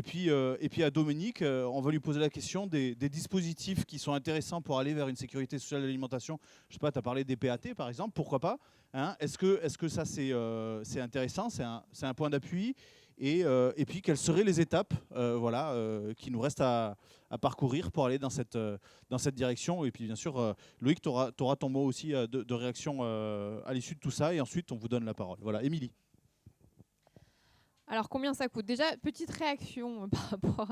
puis à Dominique, on va lui poser la question des dispositifs qui sont intéressants pour aller vers une sécurité sociale de l'alimentation. Je sais pas, tu as parlé des PAT par exemple, pourquoi pas, hein? Est-ce que ça c'est intéressant, c'est un point d'appui? Et puis quelles seraient les étapes qui nous restent à parcourir pour aller dans cette direction? Et puis bien sûr, Loïc, tu auras ton mot aussi de réaction à l'issue de tout ça. Et ensuite, on vous donne la parole. Voilà, Émilie. Alors, combien ça coûte? Déjà, petite réaction par rapport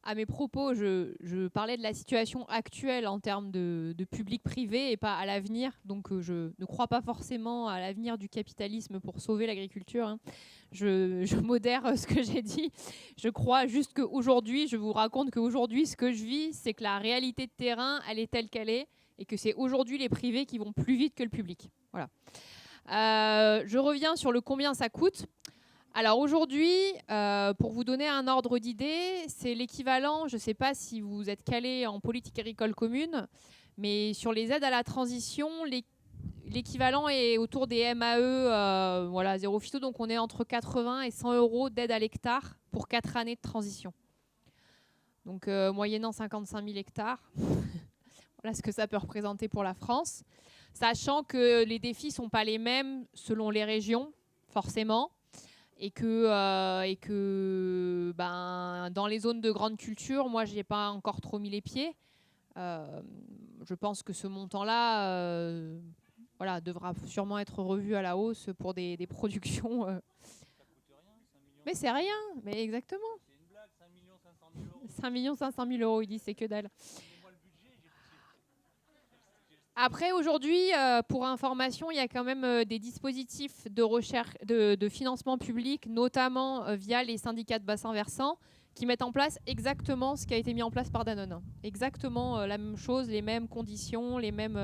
à mes propos. Je parlais de la situation actuelle en termes de public-privé et pas à l'avenir. Donc, je ne crois pas forcément à l'avenir du capitalisme pour sauver l'agriculture, hein. Je modère ce que j'ai dit. Je crois juste qu'aujourd'hui, je vous raconte qu'aujourd'hui, ce que je vis, c'est que la réalité de terrain, elle est telle qu'elle est et que c'est aujourd'hui les privés qui vont plus vite que le public. Voilà. Je reviens sur le combien ça coûte. Alors aujourd'hui, pour vous donner un ordre d'idée, c'est l'équivalent, je ne sais pas si vous êtes calé en politique agricole commune, mais sur les aides à la transition, l'équivalent est autour des MAE, voilà, zéro phyto, donc on est entre 80 et 100 € d'aide à l'hectare pour 4 années de transition. Donc moyennant 55 000 hectares, voilà ce que ça peut représenter pour la France, sachant que les défis ne sont pas les mêmes selon les régions, forcément. Et que dans les zones de grande culture, moi, je n'y ai pas encore trop mis les pieds. Je pense que ce montant-là devra sûrement être revu à la hausse pour des productions. Ça coûte rien, 5 millions. Mais c'est rien, mais exactement. C'est une blague, 5 500 000 €, il dit, c'est que dalle. Après, aujourd'hui, pour information, il y a quand même des dispositifs de recherche, de financement public, notamment via les syndicats de bassin versant, qui mettent en place exactement ce qui a été mis en place par Danone. Exactement la même chose, les mêmes conditions, les mêmes...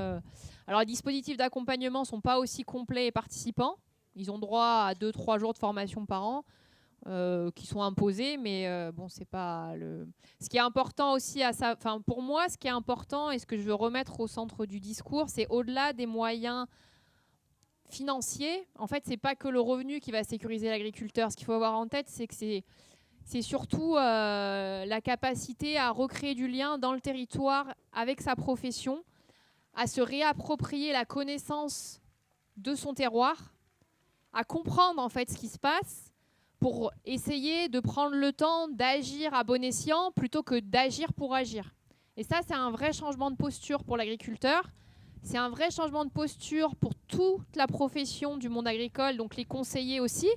Alors, les dispositifs d'accompagnement ne sont pas aussi complets et participants. Ils ont droit à 2-3 jours de formation par an. Qui sont imposés, mais bon, c'est pas le. Ce qui est important aussi pour moi, ce qui est important et ce que je veux remettre au centre du discours, c'est au-delà des moyens financiers. En fait, c'est pas que le revenu qui va sécuriser l'agriculteur. Ce qu'il faut avoir en tête, c'est que c'est surtout la capacité à recréer du lien dans le territoire avec sa profession, à se réapproprier la connaissance de son terroir, à comprendre en fait ce qui se passe, pour essayer de prendre le temps d'agir à bon escient plutôt que d'agir pour agir. Et ça, c'est un vrai changement de posture pour l'agriculteur. C'est un vrai changement de posture pour toute la profession du monde agricole, donc les conseillers aussi,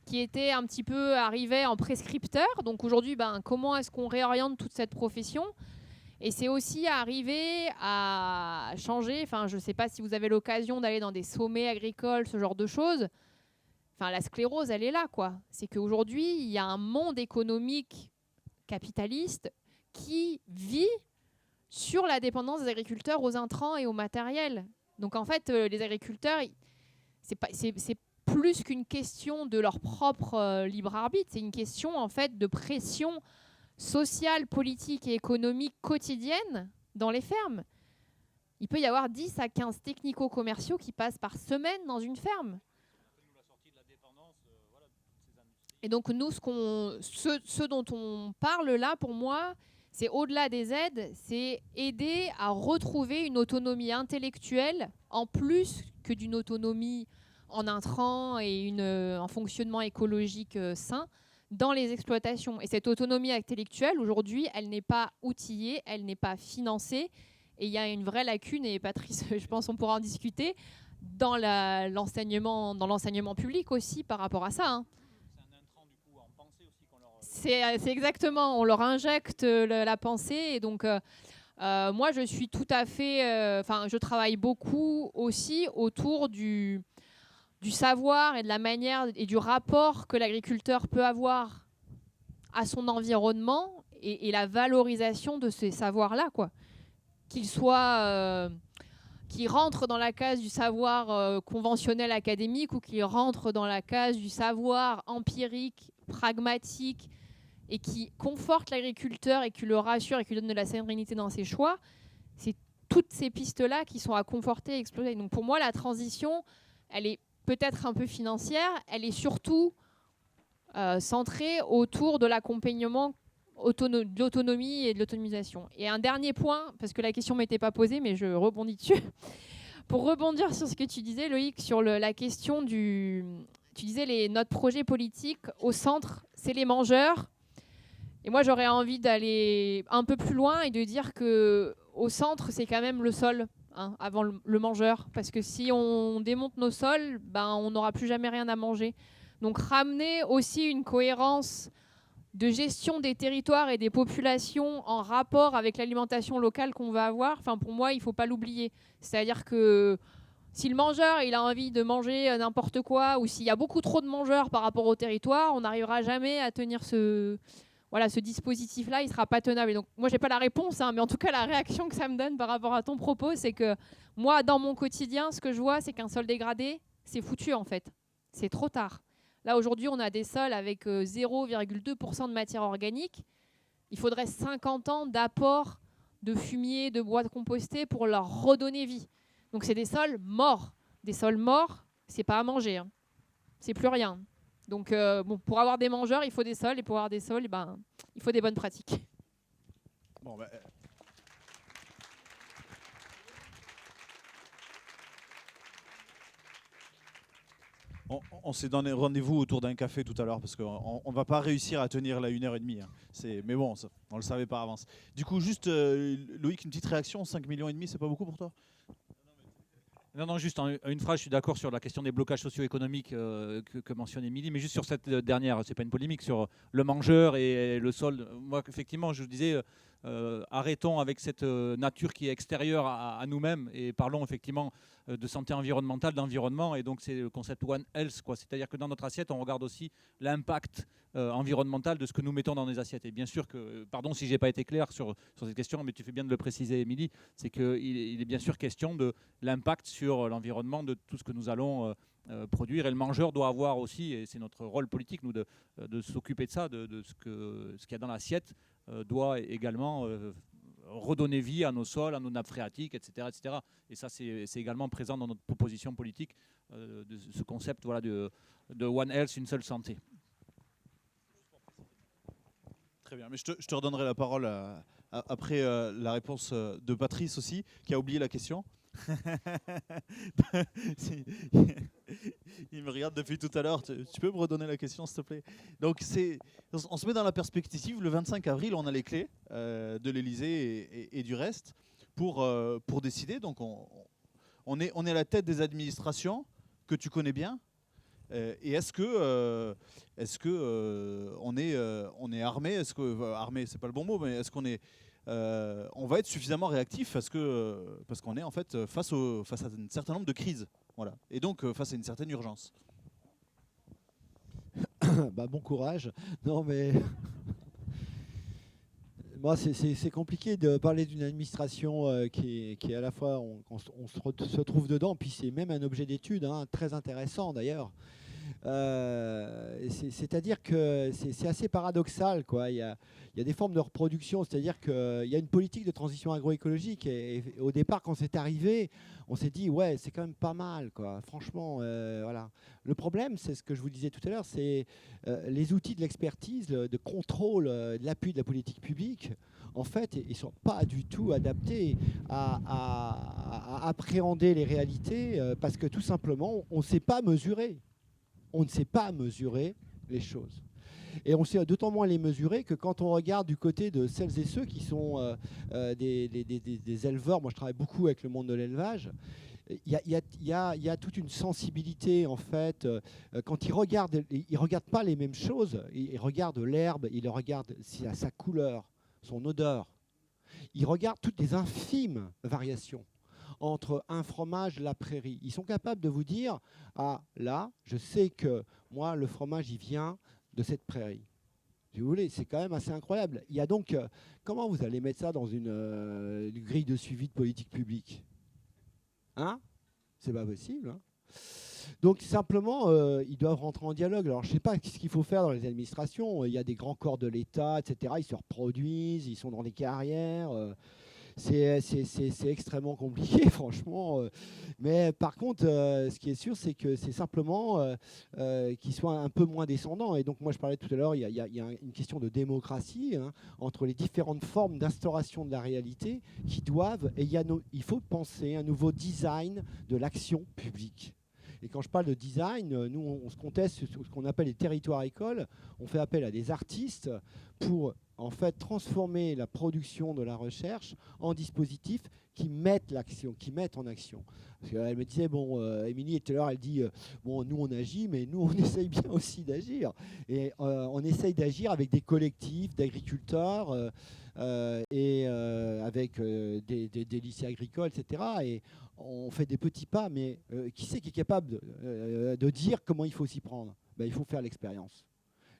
qui étaient un petit peu arrivés en prescripteurs. Donc aujourd'hui, comment est-ce qu'on réoriente toute cette profession? Et c'est aussi arriver à changer. Enfin, je ne sais pas si vous avez l'occasion d'aller dans des sommets agricoles, ce genre de choses. Enfin, la sclérose, elle est là, quoi. C'est qu'aujourd'hui, il y a un monde économique capitaliste qui vit sur la dépendance des agriculteurs aux intrants et au matériel. Donc, en fait, les agriculteurs, c'est plus qu'une question de leur propre libre arbitre. C'est une question, en fait, de pression sociale, politique et économique quotidienne dans les fermes. Il peut y avoir 10 à 15 technico-commerciaux qui passent par semaine dans une ferme. Et donc, nous, ce dont on parle là, pour moi, c'est au-delà des aides, c'est aider à retrouver une autonomie intellectuelle, en plus que d'une autonomie en intrants et un fonctionnement écologique sain dans les exploitations. Et cette autonomie intellectuelle, aujourd'hui, elle n'est pas outillée, elle n'est pas financée. Et il y a une vraie lacune, et Patrice, je pense qu'on pourra en discuter, dans l'enseignement public aussi par rapport à ça, hein. C'est exactement, on leur injecte la pensée. Et donc, moi, je suis tout à fait... je travaille beaucoup aussi autour du savoir et de la manière et du rapport que l'agriculteur peut avoir à son environnement et la valorisation de ces savoirs-là, quoi. Qu'ils soient... qui rentrent dans la case du savoir conventionnel académique ou qui rentrent dans la case du savoir empirique, pragmatique et qui conforte l'agriculteur et qui le rassure et qui lui donne de la sérénité dans ses choix, c'est toutes ces pistes-là qui sont à conforter et explorer. Donc pour moi, la transition, elle est peut-être un peu financière, elle est surtout centrée autour de l'accompagnement de l'autonomie et de l'autonomisation. Et un dernier point, parce que la question ne m'était pas posée, mais je rebondis dessus. Pour rebondir sur ce que tu disais, Loïc, sur la question du... Tu disais notre projet politique, au centre, c'est les mangeurs. Et moi, j'aurais envie d'aller un peu plus loin et de dire qu'au centre, c'est quand même le sol, hein, avant le mangeur. Parce que si on démonte nos sols, ben, on n'aura plus jamais rien à manger. Donc ramener aussi une cohérence de gestion des territoires et des populations en rapport avec l'alimentation locale qu'on va avoir, enfin, pour moi, il ne faut pas l'oublier. C'est-à-dire que si le mangeur il a envie de manger n'importe quoi, ou s'il y a beaucoup trop de mangeurs par rapport au territoire, on n'arrivera jamais à tenir ce dispositif-là, il ne sera pas tenable. Et donc, moi, je n'ai pas la réponse, hein, mais en tout cas, la réaction que ça me donne par rapport à ton propos, c'est que moi, dans mon quotidien, ce que je vois, c'est qu'un sol dégradé, c'est foutu, en fait. C'est trop tard. Là, aujourd'hui, on a des sols avec 0,2% de matière organique. Il faudrait 50 ans d'apport de fumier, de bois compostés pour leur redonner vie. Donc, c'est des sols morts. Des sols morts, c'est pas à manger, hein. C'est plus rien. Donc, pour avoir des mangeurs, il faut des sols. Et pour avoir des sols, il faut des bonnes pratiques. Bon, ben, on s'est donné rendez-vous autour d'un café tout à l'heure parce qu'on ne va pas réussir à tenir la 1h30. Hein. Mais bon, on ne le savait pas à avance. Du coup, juste, Loïc, une petite réaction. 5,5 millions, c'est pas beaucoup pour toi? Non, juste en une phrase, je suis d'accord sur la question des blocages socio-économiques que mentionne Émilie, mais juste sur cette dernière, c'est pas une polémique, sur le mangeur et le sol. Moi, effectivement, je vous disais, arrêtons avec cette nature qui est extérieure à nous-mêmes et parlons effectivement de santé environnementale, d'environnement, et donc c'est le concept One Health, quoi. C'est-à-dire que dans notre assiette, on regarde aussi l'impact environnemental de ce que nous mettons dans les assiettes. Et bien sûr que, pardon si je n'ai pas été clair sur cette question, mais tu fais bien de le préciser, Émilie, c'est qu'il est bien sûr question de l'impact sur l'environnement de tout ce que nous allons produire. Et le mangeur doit avoir aussi, et c'est notre rôle politique, nous, de s'occuper de ça, de ce qu'il y a dans l'assiette, doit également redonner vie à nos sols, à nos nappes phréatiques, etc. etc. Et ça, c'est également présent dans notre proposition politique, de ce concept de One Health, une seule santé. Très bien, mais je te redonnerai la parole après la réponse de Patrice aussi, qui a oublié la question. Il me regarde depuis tout à l'heure. Tu peux me redonner la question, s'il te plaît? Donc, on se met dans la perspective. Le 25 avril, on a les clés de l'Élysée et du reste pour décider. Donc, on est à la tête des administrations que tu connais bien. Et est-ce que on est armé? Est-ce que armé, c'est pas le bon mot, mais est-ce qu'on est on va être suffisamment réactif parce qu'on est en fait face à un certain nombre de crises, voilà, et donc face à une certaine urgence. Bon courage. Non mais moi c'est compliqué de parler d'une administration qui est à la fois on se trouve dedans, puis c'est même un objet d'étude, hein, très intéressant d'ailleurs. C'est-à-dire que c'est assez paradoxal, quoi. Il y a des formes de reproduction, c'est-à-dire qu'il y a une politique de transition agroécologique et au départ, quand c'est arrivé, on s'est dit ouais, c'est quand même pas mal, quoi. Franchement, voilà. Le problème, c'est ce que je vous disais tout à l'heure, c'est les outils de l'expertise, de contrôle, de l'appui de la politique publique. En fait, ils ne sont pas du tout adaptés à appréhender les réalités parce que tout simplement, on ne sait pas mesurer. On ne sait pas mesurer les choses. Et on sait d'autant moins les mesurer que quand on regarde du côté de celles et ceux qui sont des éleveurs, moi je travaille beaucoup avec le monde de l'élevage, il y a toute une sensibilité en fait. Quand ils regardent pas les mêmes choses, ils regardent l'herbe, ils regardent sa couleur, son odeur. Ils regardent toutes les infimes variations entre un fromage et la prairie. Ils sont capables de vous dire « Ah, là, je sais que moi, le fromage, il vient de cette prairie. » Si vous voulez, c'est quand même assez incroyable. Il y a donc... comment vous allez mettre ça dans une grille de suivi de politique publique? Hein? C'est pas possible. Hein. Donc simplement, ils doivent rentrer en dialogue. Alors je ne sais pas ce qu'il faut faire dans les administrations. Il y a des grands corps de l'État, etc. Ils se reproduisent, ils sont dans des carrières. C'est extrêmement compliqué, franchement. Mais par contre, ce qui est sûr, c'est que c'est simplement qu'ils soient un peu moins descendants. Et donc moi, je parlais tout à l'heure, il y a une question de démocratie entre les différentes formes d'instauration de la réalité qui doivent... Et il faut penser un nouveau design de l'action publique. Et quand je parle de design, nous, on se conteste sur ce qu'on appelle les territoires écoles. On fait appel à des artistes pour en fait transformer la production de la recherche en dispositifs qui mettent l'action, qui mettent en action. Parce qu'elle me disait, bon, Émilie, tout à l'heure, elle dit, bon, nous on agit, mais nous on essaye bien aussi d'agir. Et on essaye d'agir avec des collectifs d'agriculteurs et avec des lycées agricoles, etc. Et on fait des petits pas, mais qui c'est qui est capable de dire comment il faut s'y prendre? Ben, il faut faire l'expérience.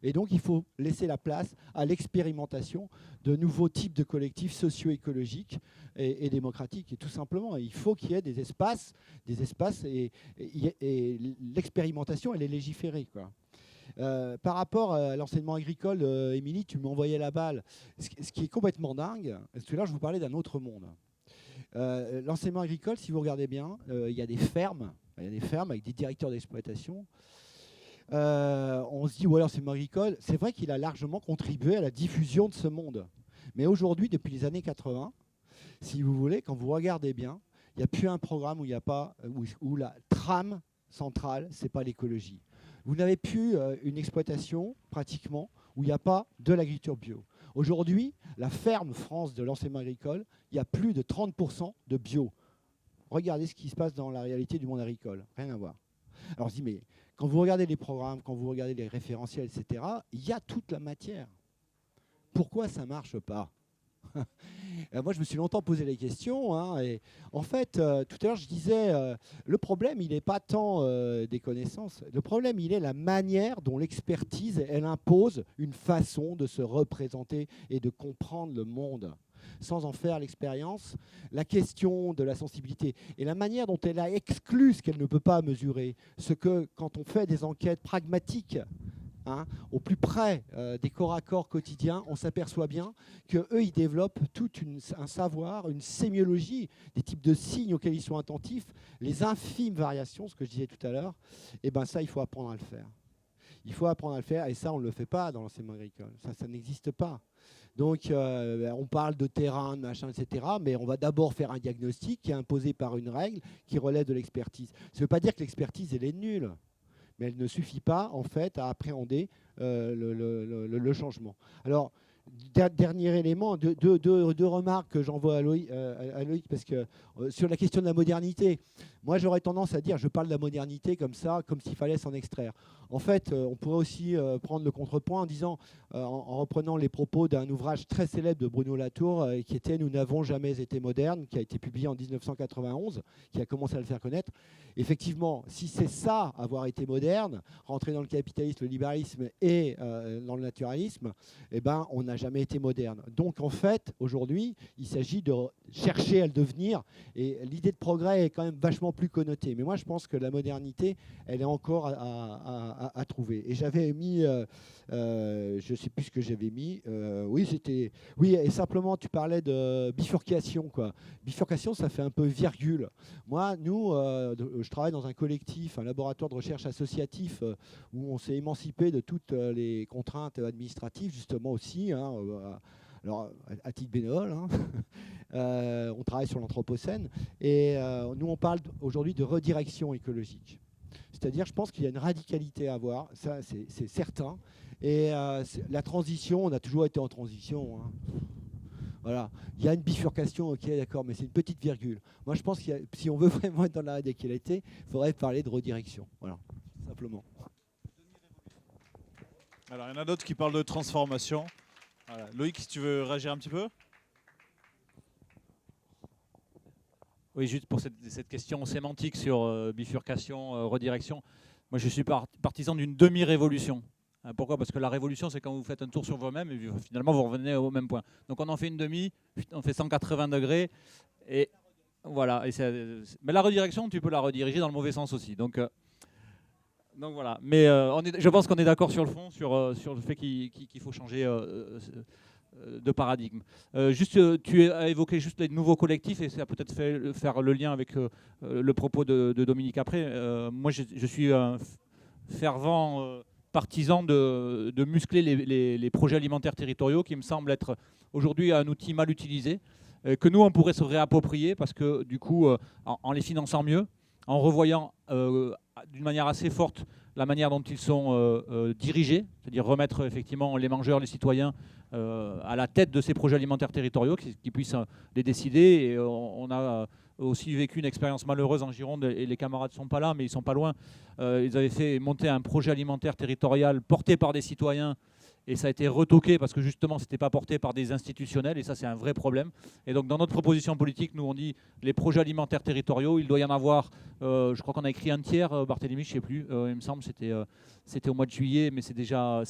Et donc, il faut laisser la place à l'expérimentation de nouveaux types de collectifs socio-écologiques et démocratiques. Et tout simplement, il faut qu'il y ait des espaces et l'expérimentation, elle est légiférée, quoi. Par rapport à l'enseignement agricole, Émilie, tu m'envoyais la balle. Ce qui est complètement dingue, parce que là, je vous parlais d'un autre monde. L'enseignement agricole, si vous regardez bien, il y a des fermes avec des directeurs d'exploitation. On se dit, ou alors c'est agricole. C'est vrai qu'il a largement contribué à la diffusion de ce monde. Mais aujourd'hui, depuis les années 80, si vous voulez, quand vous regardez bien, il n'y a plus un programme où il n'y a pas, où la trame centrale, c'est pas l'écologie. Vous n'avez plus une exploitation, pratiquement, où il n'y a pas de l'agriculture bio. Aujourd'hui, la ferme France de l'enseignement agricole, il y a plus de 30% de bio. Regardez ce qui se passe dans la réalité du monde agricole. Rien à voir. Alors je dis, mais quand vous regardez les programmes, quand vous regardez les référentiels, etc., il y a toute la matière. Pourquoi ça ne marche pas? Moi, je me suis longtemps posé les questions. Et en fait, tout à l'heure, je disais, le problème, il n'est pas tant des connaissances. Le problème, il est la manière dont l'expertise, elle impose une façon de se représenter et de comprendre le monde, sans en faire l'expérience. La question de la sensibilité et la manière dont elle a exclu ce qu'elle ne peut pas mesurer. Ce que, quand on fait des enquêtes pragmatiques, au plus près des corps à corps quotidiens, on s'aperçoit bien qu'eux, ils développent tout un savoir, une sémiologie, des types de signes auxquels ils sont attentifs, les infimes variations, ce que je disais tout à l'heure. Et bien ça, il faut apprendre à le faire. Il faut apprendre à le faire, et ça, on ne le fait pas dans l'enseignement agricole. Ça n'existe pas. Donc, on parle de terrain, de machin, etc., mais on va d'abord faire un diagnostic qui est imposé par une règle qui relève de l'expertise. Ça ne veut pas dire que l'expertise, elle est nulle, mais elle ne suffit pas, en fait, à appréhender le changement. Alors, dernier élément, deux remarques que j'envoie à Loïc, parce que sur la question de la modernité, moi j'aurais tendance à dire, je parle de la modernité comme ça, comme s'il fallait s'en extraire. En fait, on pourrait aussi prendre le contrepoint en disant, en reprenant les propos d'un ouvrage très célèbre de Bruno Latour, qui était « Nous n'avons jamais été modernes », qui a été publié en 1991, qui a commencé à le faire connaître. Effectivement, si c'est ça, avoir été moderne, rentrer dans le capitalisme, le libéralisme et dans le naturalisme, eh ben, on n'a jamais été moderne. Donc en fait, aujourd'hui, il s'agit de chercher à le devenir, et l'idée de progrès est quand même vachement plus connotée. Mais moi, je pense que la modernité, elle est encore à trouver. Et j'avais mis, je ne sais plus ce que j'avais mis, oui, et simplement, tu parlais de bifurcation, quoi. Bifurcation, ça fait un peu virgule. Moi, nous, je travaille dans un collectif, un laboratoire de recherche associatif, où on s'est émancipé de toutes les contraintes administratives, justement aussi, alors, à titre bénévole, on travaille sur l'anthropocène, et nous, on parle aujourd'hui de redirection écologique. C'est-à-dire, je pense qu'il y a une radicalité à avoir, ça c'est certain, et la transition, on a toujours été en transition. Voilà, il y a une bifurcation, ok, d'accord, mais c'est une petite virgule. Moi, je pense que si on veut vraiment être dans la radicalité, il faudrait parler de redirection, voilà, simplement. Alors, il y en a d'autres qui parlent de transformation. Voilà. Loïc, si tu veux réagir un petit peu? Oui, juste pour cette question sémantique sur bifurcation, redirection. Moi, je suis partisan d'une demi-révolution. Pourquoi? Parce que la révolution, c'est quand vous faites un tour sur vous-même et finalement, vous revenez au même point. Donc, on en fait une demi, on fait 180 degrés. Et voilà. Mais la redirection, tu peux la rediriger dans le mauvais sens aussi. Donc, Donc voilà, mais je pense qu'on est d'accord sur le fond, sur le fait qu'il faut changer de paradigme. Tu as évoqué juste les nouveaux collectifs et ça a peut-être faire le lien avec le propos de Dominique après. Moi, je suis un fervent partisan de muscler les projets alimentaires territoriaux qui me semblent être aujourd'hui un outil mal utilisé, que nous, on pourrait se réapproprier parce que du coup, en les finançant mieux, en revoyant d'une manière assez forte la manière dont ils sont dirigés, c'est-à-dire remettre effectivement les mangeurs, les citoyens à la tête de ces projets alimentaires territoriaux, qui puissent les décider. Et on a aussi vécu une expérience malheureuse en Gironde, et les camarades ne sont pas là, mais ils ne sont pas loin. Ils avaient fait monter un projet alimentaire territorial porté par des citoyens, et ça a été retoqué parce que justement, ce n'était pas porté par des institutionnels, et ça, c'est un vrai problème. Et donc, dans notre proposition politique, nous, on dit les projets alimentaires territoriaux, il doit y en avoir, je crois qu'on a écrit un tiers, Barthélémy, je ne sais plus, il me semble, c'était au mois de juillet, mais c'est déjà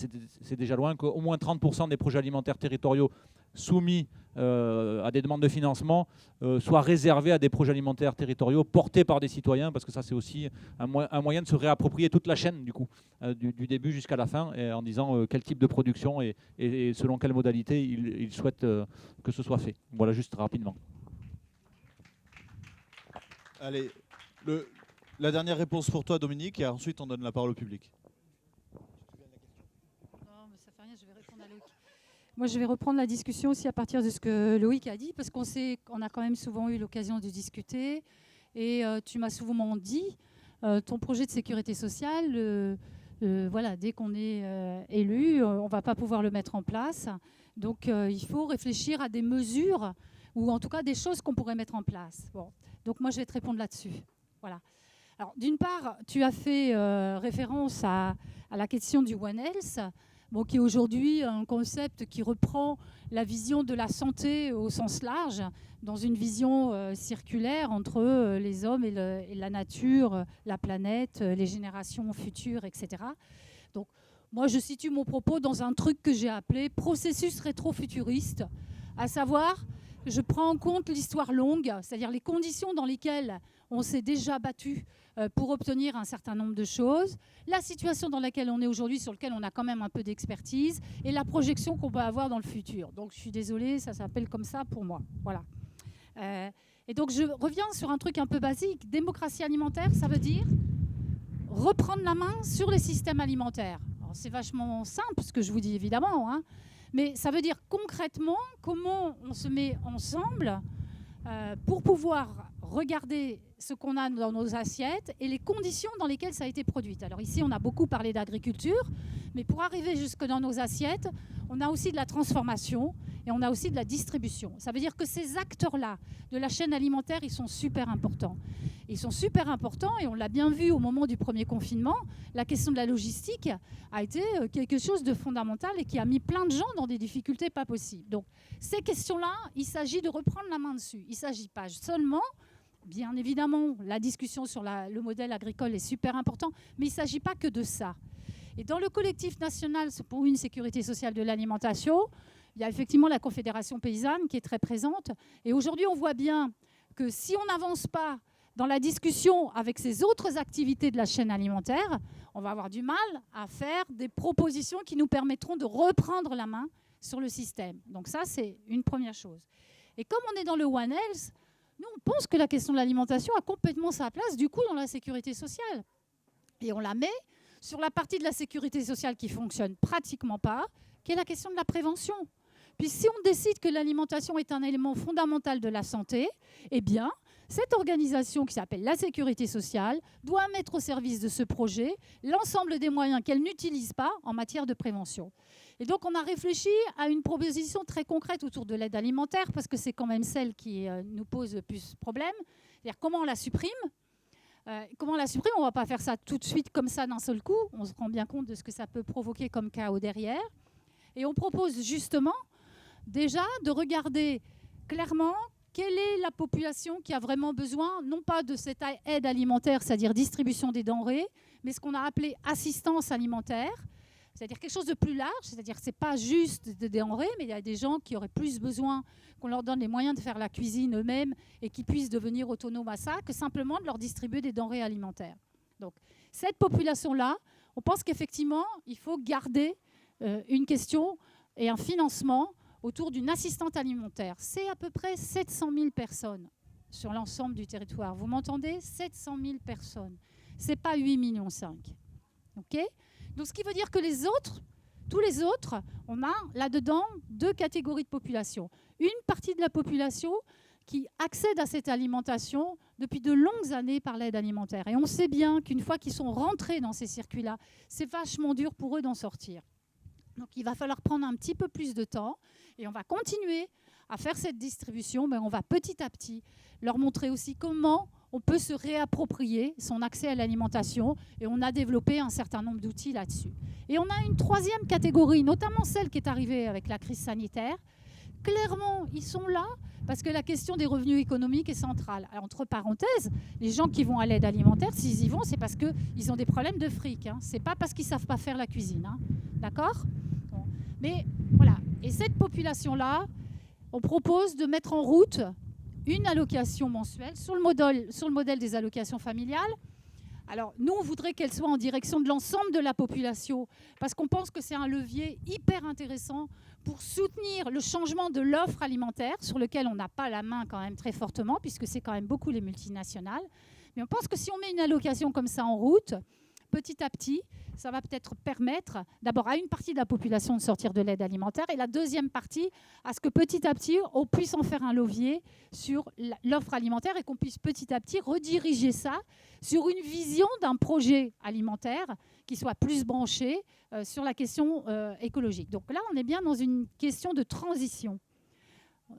loin, qu'au moins 30% des projets alimentaires territoriaux soumis à des demandes de financement soient réservés à des projets alimentaires territoriaux portés par des citoyens, parce que ça c'est aussi un moyen de se réapproprier toute la chaîne du coup, du début jusqu'à la fin, en disant quel type de production et selon quelle modalité ils souhaitent que ce soit fait. Voilà, juste rapidement. Allez, la dernière réponse pour toi Dominique, et ensuite on donne la parole au public. Non, mais ça fait rien, je vais répondre à Loïc. Moi, je vais reprendre la discussion aussi à partir de ce que Loïc a dit, parce qu'on a quand même souvent eu l'occasion de discuter. Et tu m'as souvent dit, ton projet de sécurité sociale, voilà, dès qu'on est élu, on ne va pas pouvoir le mettre en place. Donc, il faut réfléchir à des mesures, ou en tout cas des choses qu'on pourrait mettre en place. Bon. Donc, moi, je vais te répondre là-dessus. Voilà. Alors, d'une part, tu as fait référence à la question du One Health. Bon, qui est aujourd'hui un concept qui reprend la vision de la santé au sens large, dans une vision circulaire entre les hommes et la nature, la planète, les générations futures, etc. Donc, moi, je situe mon propos dans un truc que j'ai appelé processus rétrofuturiste, à savoir, je prends en compte l'histoire longue, c'est-à-dire les conditions dans lesquelles on s'est déjà battu pour obtenir un certain nombre de choses, la situation dans laquelle on est aujourd'hui, sur laquelle on a quand même un peu d'expertise, et la projection qu'on peut avoir dans le futur. Donc, je suis désolée, ça s'appelle comme ça pour moi. Voilà. Et donc, je reviens sur un truc un peu basique. Démocratie alimentaire, ça veut dire reprendre la main sur les systèmes alimentaires. Alors, c'est vachement simple, ce que je vous dis, évidemment, hein, mais ça veut dire concrètement comment on se met ensemble pour pouvoir regarder ce qu'on a dans nos assiettes et les conditions dans lesquelles ça a été produit. Alors ici, on a beaucoup parlé d'agriculture, mais pour arriver jusque dans nos assiettes, on a aussi de la transformation et on a aussi de la distribution. Ça veut dire que ces acteurs-là de la chaîne alimentaire, ils sont super importants. Ils sont super importants et on l'a bien vu au moment du premier confinement, la question de la logistique a été quelque chose de fondamental et qui a mis plein de gens dans des difficultés pas possibles. Donc ces questions-là, il s'agit de reprendre la main dessus. Il ne s'agit pas seulement... Bien évidemment, la discussion sur le modèle agricole est super important, mais il ne s'agit pas que de ça. Et dans le collectif national pour une sécurité sociale de l'alimentation, il y a effectivement la Confédération paysanne qui est très présente. Et aujourd'hui, on voit bien que si on n'avance pas dans la discussion avec ces autres activités de la chaîne alimentaire, on va avoir du mal à faire des propositions qui nous permettront de reprendre la main sur le système. Donc ça, c'est une première chose. Et comme on est dans le One Health, nous, on pense que la question de l'alimentation a complètement sa place, du coup, dans la sécurité sociale. Et on la met sur la partie de la sécurité sociale qui ne fonctionne pratiquement pas, qui est la question de la prévention. Puis si on décide que l'alimentation est un élément fondamental de la santé, eh bien, cette organisation qui s'appelle la sécurité sociale doit mettre au service de ce projet l'ensemble des moyens qu'elle n'utilise pas en matière de prévention. Et donc, on a réfléchi à une proposition très concrète autour de l'aide alimentaire, parce que c'est quand même celle qui nous pose le plus de problèmes. C'est-à-dire comment on la supprime. Comment on la supprime, on ne va pas faire ça tout de suite comme ça d'un seul coup. On se rend bien compte de ce que ça peut provoquer comme chaos derrière. Et on propose justement déjà de regarder clairement quelle est la population qui a vraiment besoin, non pas de cette aide alimentaire, c'est-à-dire distribution des denrées, mais ce qu'on a appelé assistance alimentaire, c'est-à-dire quelque chose de plus large, c'est-à-dire que ce n'est pas juste des denrées, mais il y a des gens qui auraient plus besoin qu'on leur donne les moyens de faire la cuisine eux-mêmes et qui puissent devenir autonomes à ça, que simplement de leur distribuer des denrées alimentaires. Donc, Cette population-là, on pense qu'effectivement, il faut garder une question et un financement autour d'une assistante alimentaire. C'est à peu près 700 000 personnes sur l'ensemble du territoire. Vous m'entendez? 700 000 personnes. Ce n'est pas 8,5 millions. Okay, donc, ce qui veut dire que tous les autres, on a là-dedans 2 catégories de population. Une partie de la population qui accèdent à cette alimentation depuis de longues années par l'aide alimentaire. Et on sait bien qu'une fois qu'ils sont rentrés dans ces circuits-là, c'est vachement dur pour eux d'en sortir. Donc il va falloir prendre un petit peu plus de temps et on va continuer à faire cette distribution, mais on va petit à petit leur montrer aussi comment on peut se réapproprier son accès à l'alimentation et on a développé un certain nombre d'outils là-dessus. Et on a une 3e catégorie, notamment celle qui est arrivée avec la crise sanitaire. Clairement, ils sont là parce que la question des revenus économiques est centrale. Alors, entre parenthèses, les gens qui vont à l'aide alimentaire, s'ils y vont, c'est parce qu'ils ont des problèmes de fric. Hein. Ce n'est pas parce qu'ils ne savent pas faire la cuisine. Hein. D'accord ? Bon. Mais voilà. Et cette population-là, on propose de mettre en route une allocation mensuelle sur le modèle des allocations familiales. Alors, nous, on voudrait qu'elle soit en direction de l'ensemble de la population parce qu'on pense que c'est un levier hyper intéressant pour soutenir le changement de l'offre alimentaire sur lequel on n'a pas la main quand même très fortement puisque c'est quand même beaucoup les multinationales. Mais on pense que si on met une allocation comme ça en route, petit à petit, ça va peut-être permettre d'abord à une partie de la population de sortir de l'aide alimentaire et la deuxième partie à ce que petit à petit, on puisse en faire un levier sur l'offre alimentaire et qu'on puisse petit à petit rediriger ça sur une vision d'un projet alimentaire qui soit plus branché sur la question écologique. Donc là, on est bien dans une question de transition.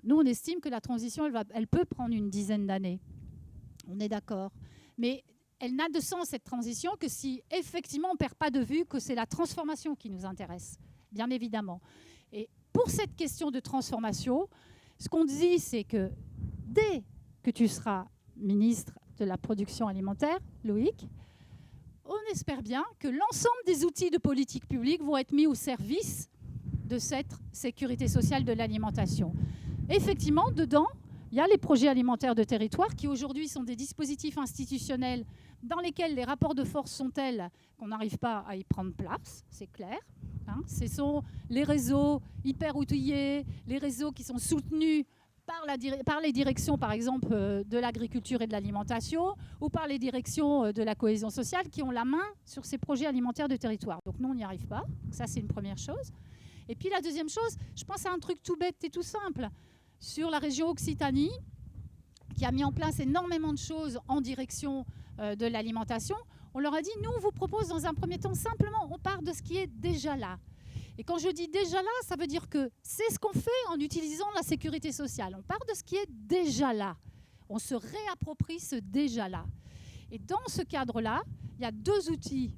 Nous, on estime que la transition, elle peut prendre une dizaine d'années. On est d'accord. Mais elle n'a de sens, cette transition, que si effectivement on ne perd pas de vue que c'est la transformation qui nous intéresse, bien évidemment. Et pour cette question de transformation, ce qu'on dit, c'est que dès que tu seras ministre de la production alimentaire, Loïc, on espère bien que l'ensemble des outils de politique publique vont être mis au service de cette sécurité sociale de l'alimentation. Effectivement, dedans, il y a les projets alimentaires de territoire qui aujourd'hui sont des dispositifs institutionnels dans lesquels les rapports de force sont tels qu'on n'arrive pas à y prendre place, c'est clair. Hein. Ce sont les réseaux hyper outillés, les réseaux qui sont soutenus par les directions, par exemple, de l'agriculture et de l'alimentation ou par les directions de la cohésion sociale qui ont la main sur ces projets alimentaires de territoire. Donc nous, on n'y arrive pas. Ça, c'est une première chose. Et puis la deuxième chose, je pense à un truc tout bête et tout simple. Sur la région Occitanie, qui a mis en place énormément de choses en direction de l'alimentation, on leur a dit, nous, on vous propose dans un premier temps, simplement, on part de ce qui est déjà là. Et quand je dis déjà là, ça veut dire que c'est ce qu'on fait en utilisant la sécurité sociale. On part de ce qui est déjà là. On se réapproprie ce déjà là. Et dans ce cadre-là, il y a 2 outils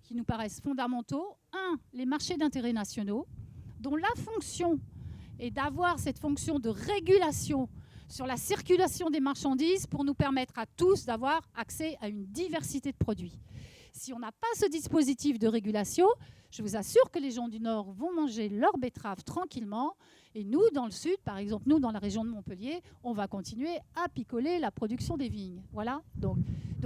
qui nous paraissent fondamentaux. Un, les marchés d'intérêt nationaux, dont la fonction est d'avoir cette fonction de régulation sur la circulation des marchandises pour nous permettre à tous d'avoir accès à une diversité de produits. Si on n'a pas ce dispositif de régulation, je vous assure que les gens du Nord vont manger leurs betteraves tranquillement. Et nous, dans le Sud, par exemple, nous, dans la région de Montpellier, on va continuer à picoler la production des vignes. Voilà. Donc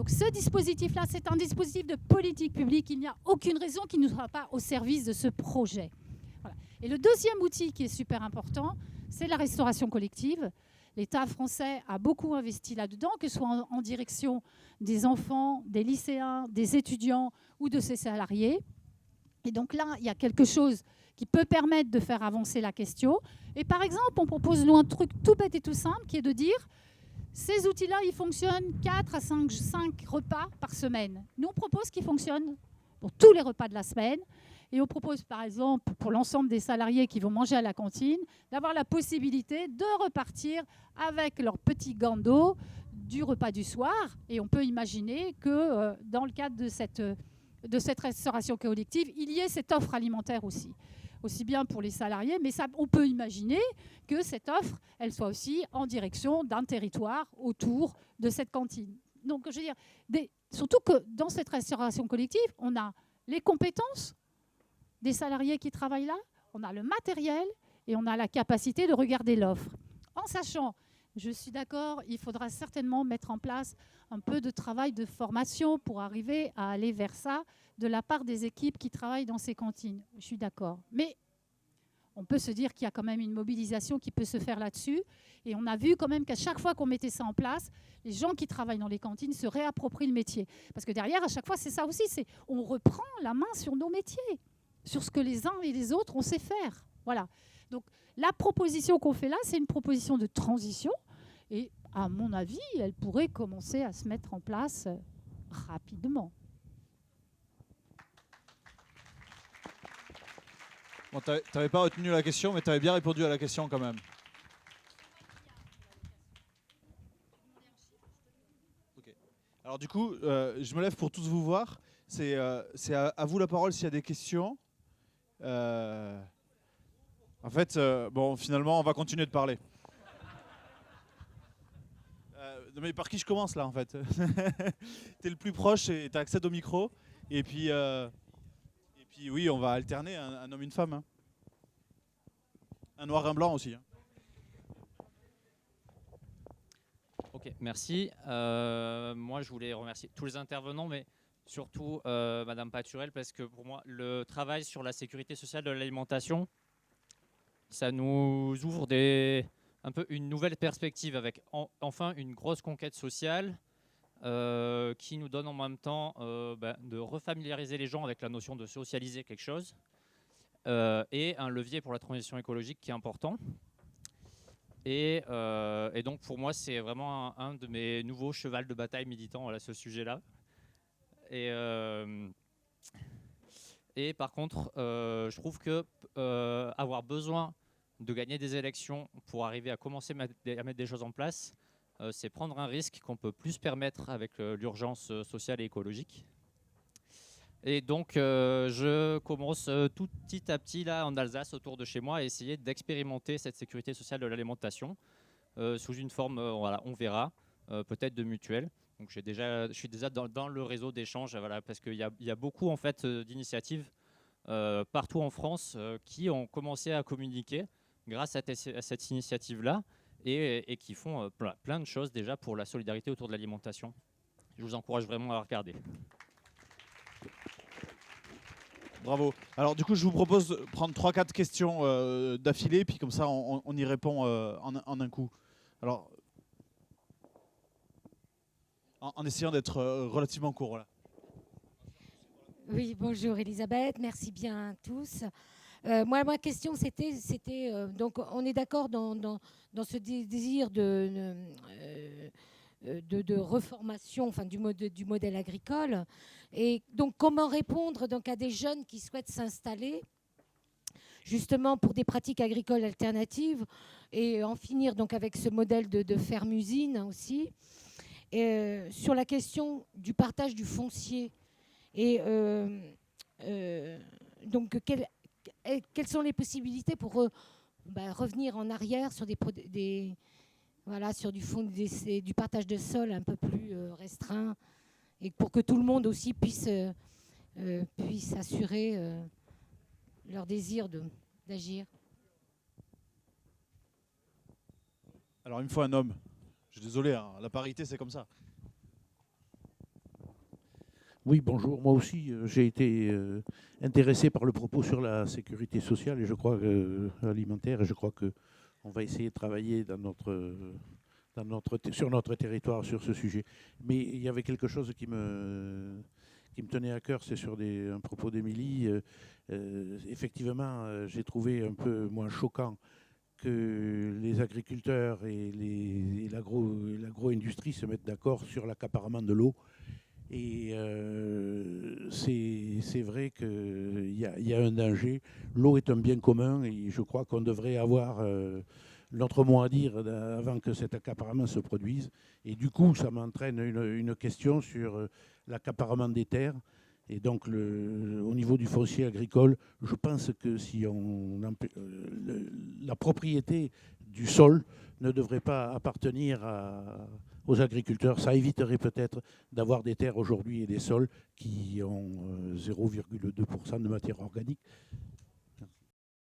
ce dispositif-là, c'est un dispositif de politique publique. Il n'y a aucune raison qu'il ne soit pas au service de ce projet. Voilà. Et le deuxième outil qui est super important, c'est la restauration collective. L'État français a beaucoup investi là-dedans, que ce soit en direction des enfants, des lycéens, des étudiants ou de ses salariés. Et donc là, il y a quelque chose qui peut permettre de faire avancer la question. Et par exemple, on propose nous un truc tout bête et tout simple qui est de dire ces outils-là, ils fonctionnent 4 à 5 repas par semaine. Nous, on propose qu'ils fonctionnent pour tous les repas de la semaine. Et on propose, par exemple, pour l'ensemble des salariés qui vont manger à la cantine, d'avoir la possibilité de repartir avec leur petit gant d'eau du repas du soir. Et on peut imaginer que dans le cadre de cette restauration collective, il y ait cette offre alimentaire aussi bien pour les salariés, mais on peut imaginer que cette offre, elle soit aussi en direction d'un territoire autour de cette cantine. Donc, je veux dire, surtout que dans cette restauration collective, on a les compétences des salariés qui travaillent là, on a le matériel et on a la capacité de regarder l'offre. En sachant Je suis d'accord, il faudra certainement mettre en place un peu de travail de formation pour arriver à aller vers ça de la part des équipes qui travaillent dans ces cantines. Je suis d'accord. Mais on peut se dire qu'il y a quand même une mobilisation qui peut se faire là-dessus. Et on a vu quand même qu'à chaque fois qu'on mettait ça en place, les gens qui travaillent dans les cantines se réapproprient le métier. Parce que derrière, à chaque fois, c'est ça aussi, c'est on reprend la main sur nos métiers, sur ce que les uns et les autres, on sait faire. Voilà. Donc la proposition qu'on fait là, c'est une proposition de transition. Et à mon avis, elle pourrait commencer à se mettre en place rapidement. Bon, tu n'avais pas retenu la question, mais tu avais bien répondu à la question quand même. Okay. Alors du coup, je me lève pour tous vous voir. C'est à vous la parole s'il y a des questions. En fait, bon, finalement, on va continuer de parler. Mais par qui je commence là en fait? T'es le plus proche et t'as accès au micro. Et puis oui, on va alterner un homme et une femme. Hein. Un noir, un blanc aussi. Hein. Ok, merci. Moi, je voulais remercier tous les intervenants, mais surtout Madame Paturel, parce que pour moi, le travail sur la sécurité sociale de l'alimentation, ça nous ouvre un peu une nouvelle perspective avec enfin une grosse conquête sociale qui nous donne en même temps de refamiliariser les gens avec la notion de socialiser quelque chose et un levier pour la transition écologique qui est important. Et donc pour moi, c'est vraiment un de mes nouveaux chevals de bataille militants à ce sujet-là. Et par contre, je trouve que avoir besoin de gagner des élections pour arriver à commencer à mettre des choses en place, c'est prendre un risque qu'on peut plus se permettre avec l'urgence sociale et écologique. Et donc, je commence tout petit à petit là en Alsace, autour de chez moi, à essayer d'expérimenter cette sécurité sociale de l'alimentation sous une forme, voilà, on verra, peut-être de mutuelle. Donc, je suis déjà dans le réseau d'échange, voilà, parce qu'il y a beaucoup en fait d'initiatives partout en France qui ont commencé à communiquer grâce à cette initiative-là et qui font plein de choses déjà pour la solidarité autour de l'alimentation. Je vous encourage vraiment à regarder. Bravo. Alors du coup, je vous propose de prendre 3-4 questions d'affilée, puis comme ça, on y répond en un coup. Alors, en essayant d'être relativement court. Voilà. Oui, bonjour Elisabeth, merci bien à tous. Moi, ma question, c'était donc on est d'accord dans ce désir de reformation, enfin du modèle agricole. Et donc, comment répondre donc à des jeunes qui souhaitent s'installer justement pour des pratiques agricoles alternatives et en finir donc avec ce modèle de ferme-usine aussi. Sur la question du partage du foncier et donc quelles sont les possibilités pour revenir en arrière sur sur du partage de sol un peu plus restreint et pour que tout le monde aussi puisse assurer leur désir d'agir. Alors, il me faut un homme. Je suis désolé, hein, la parité, c'est comme ça. Oui, bonjour. Moi aussi, j'ai été intéressé par le propos sur la sécurité sociale et je crois alimentaire, et je crois qu'on va essayer de travailler sur notre territoire sur ce sujet. Mais il y avait quelque chose qui me tenait à cœur, c'est sur un propos d'Émilie. Effectivement, j'ai trouvé un peu moins choquant que les agriculteurs et l'agro-industrie se mettent d'accord sur l'accaparement de l'eau. Et c'est vrai qu'il y a un danger. L'eau est un bien commun et je crois qu'on devrait avoir notre mot à dire avant que cet accaparement se produise. Et du coup, ça m'entraîne une question sur l'accaparement des terres. Et donc, au niveau du foncier agricole, je pense que si la propriété du sol ne devrait pas appartenir aux agriculteurs, ça éviterait peut-être d'avoir des terres aujourd'hui et des sols qui ont 0,2% de matière organique.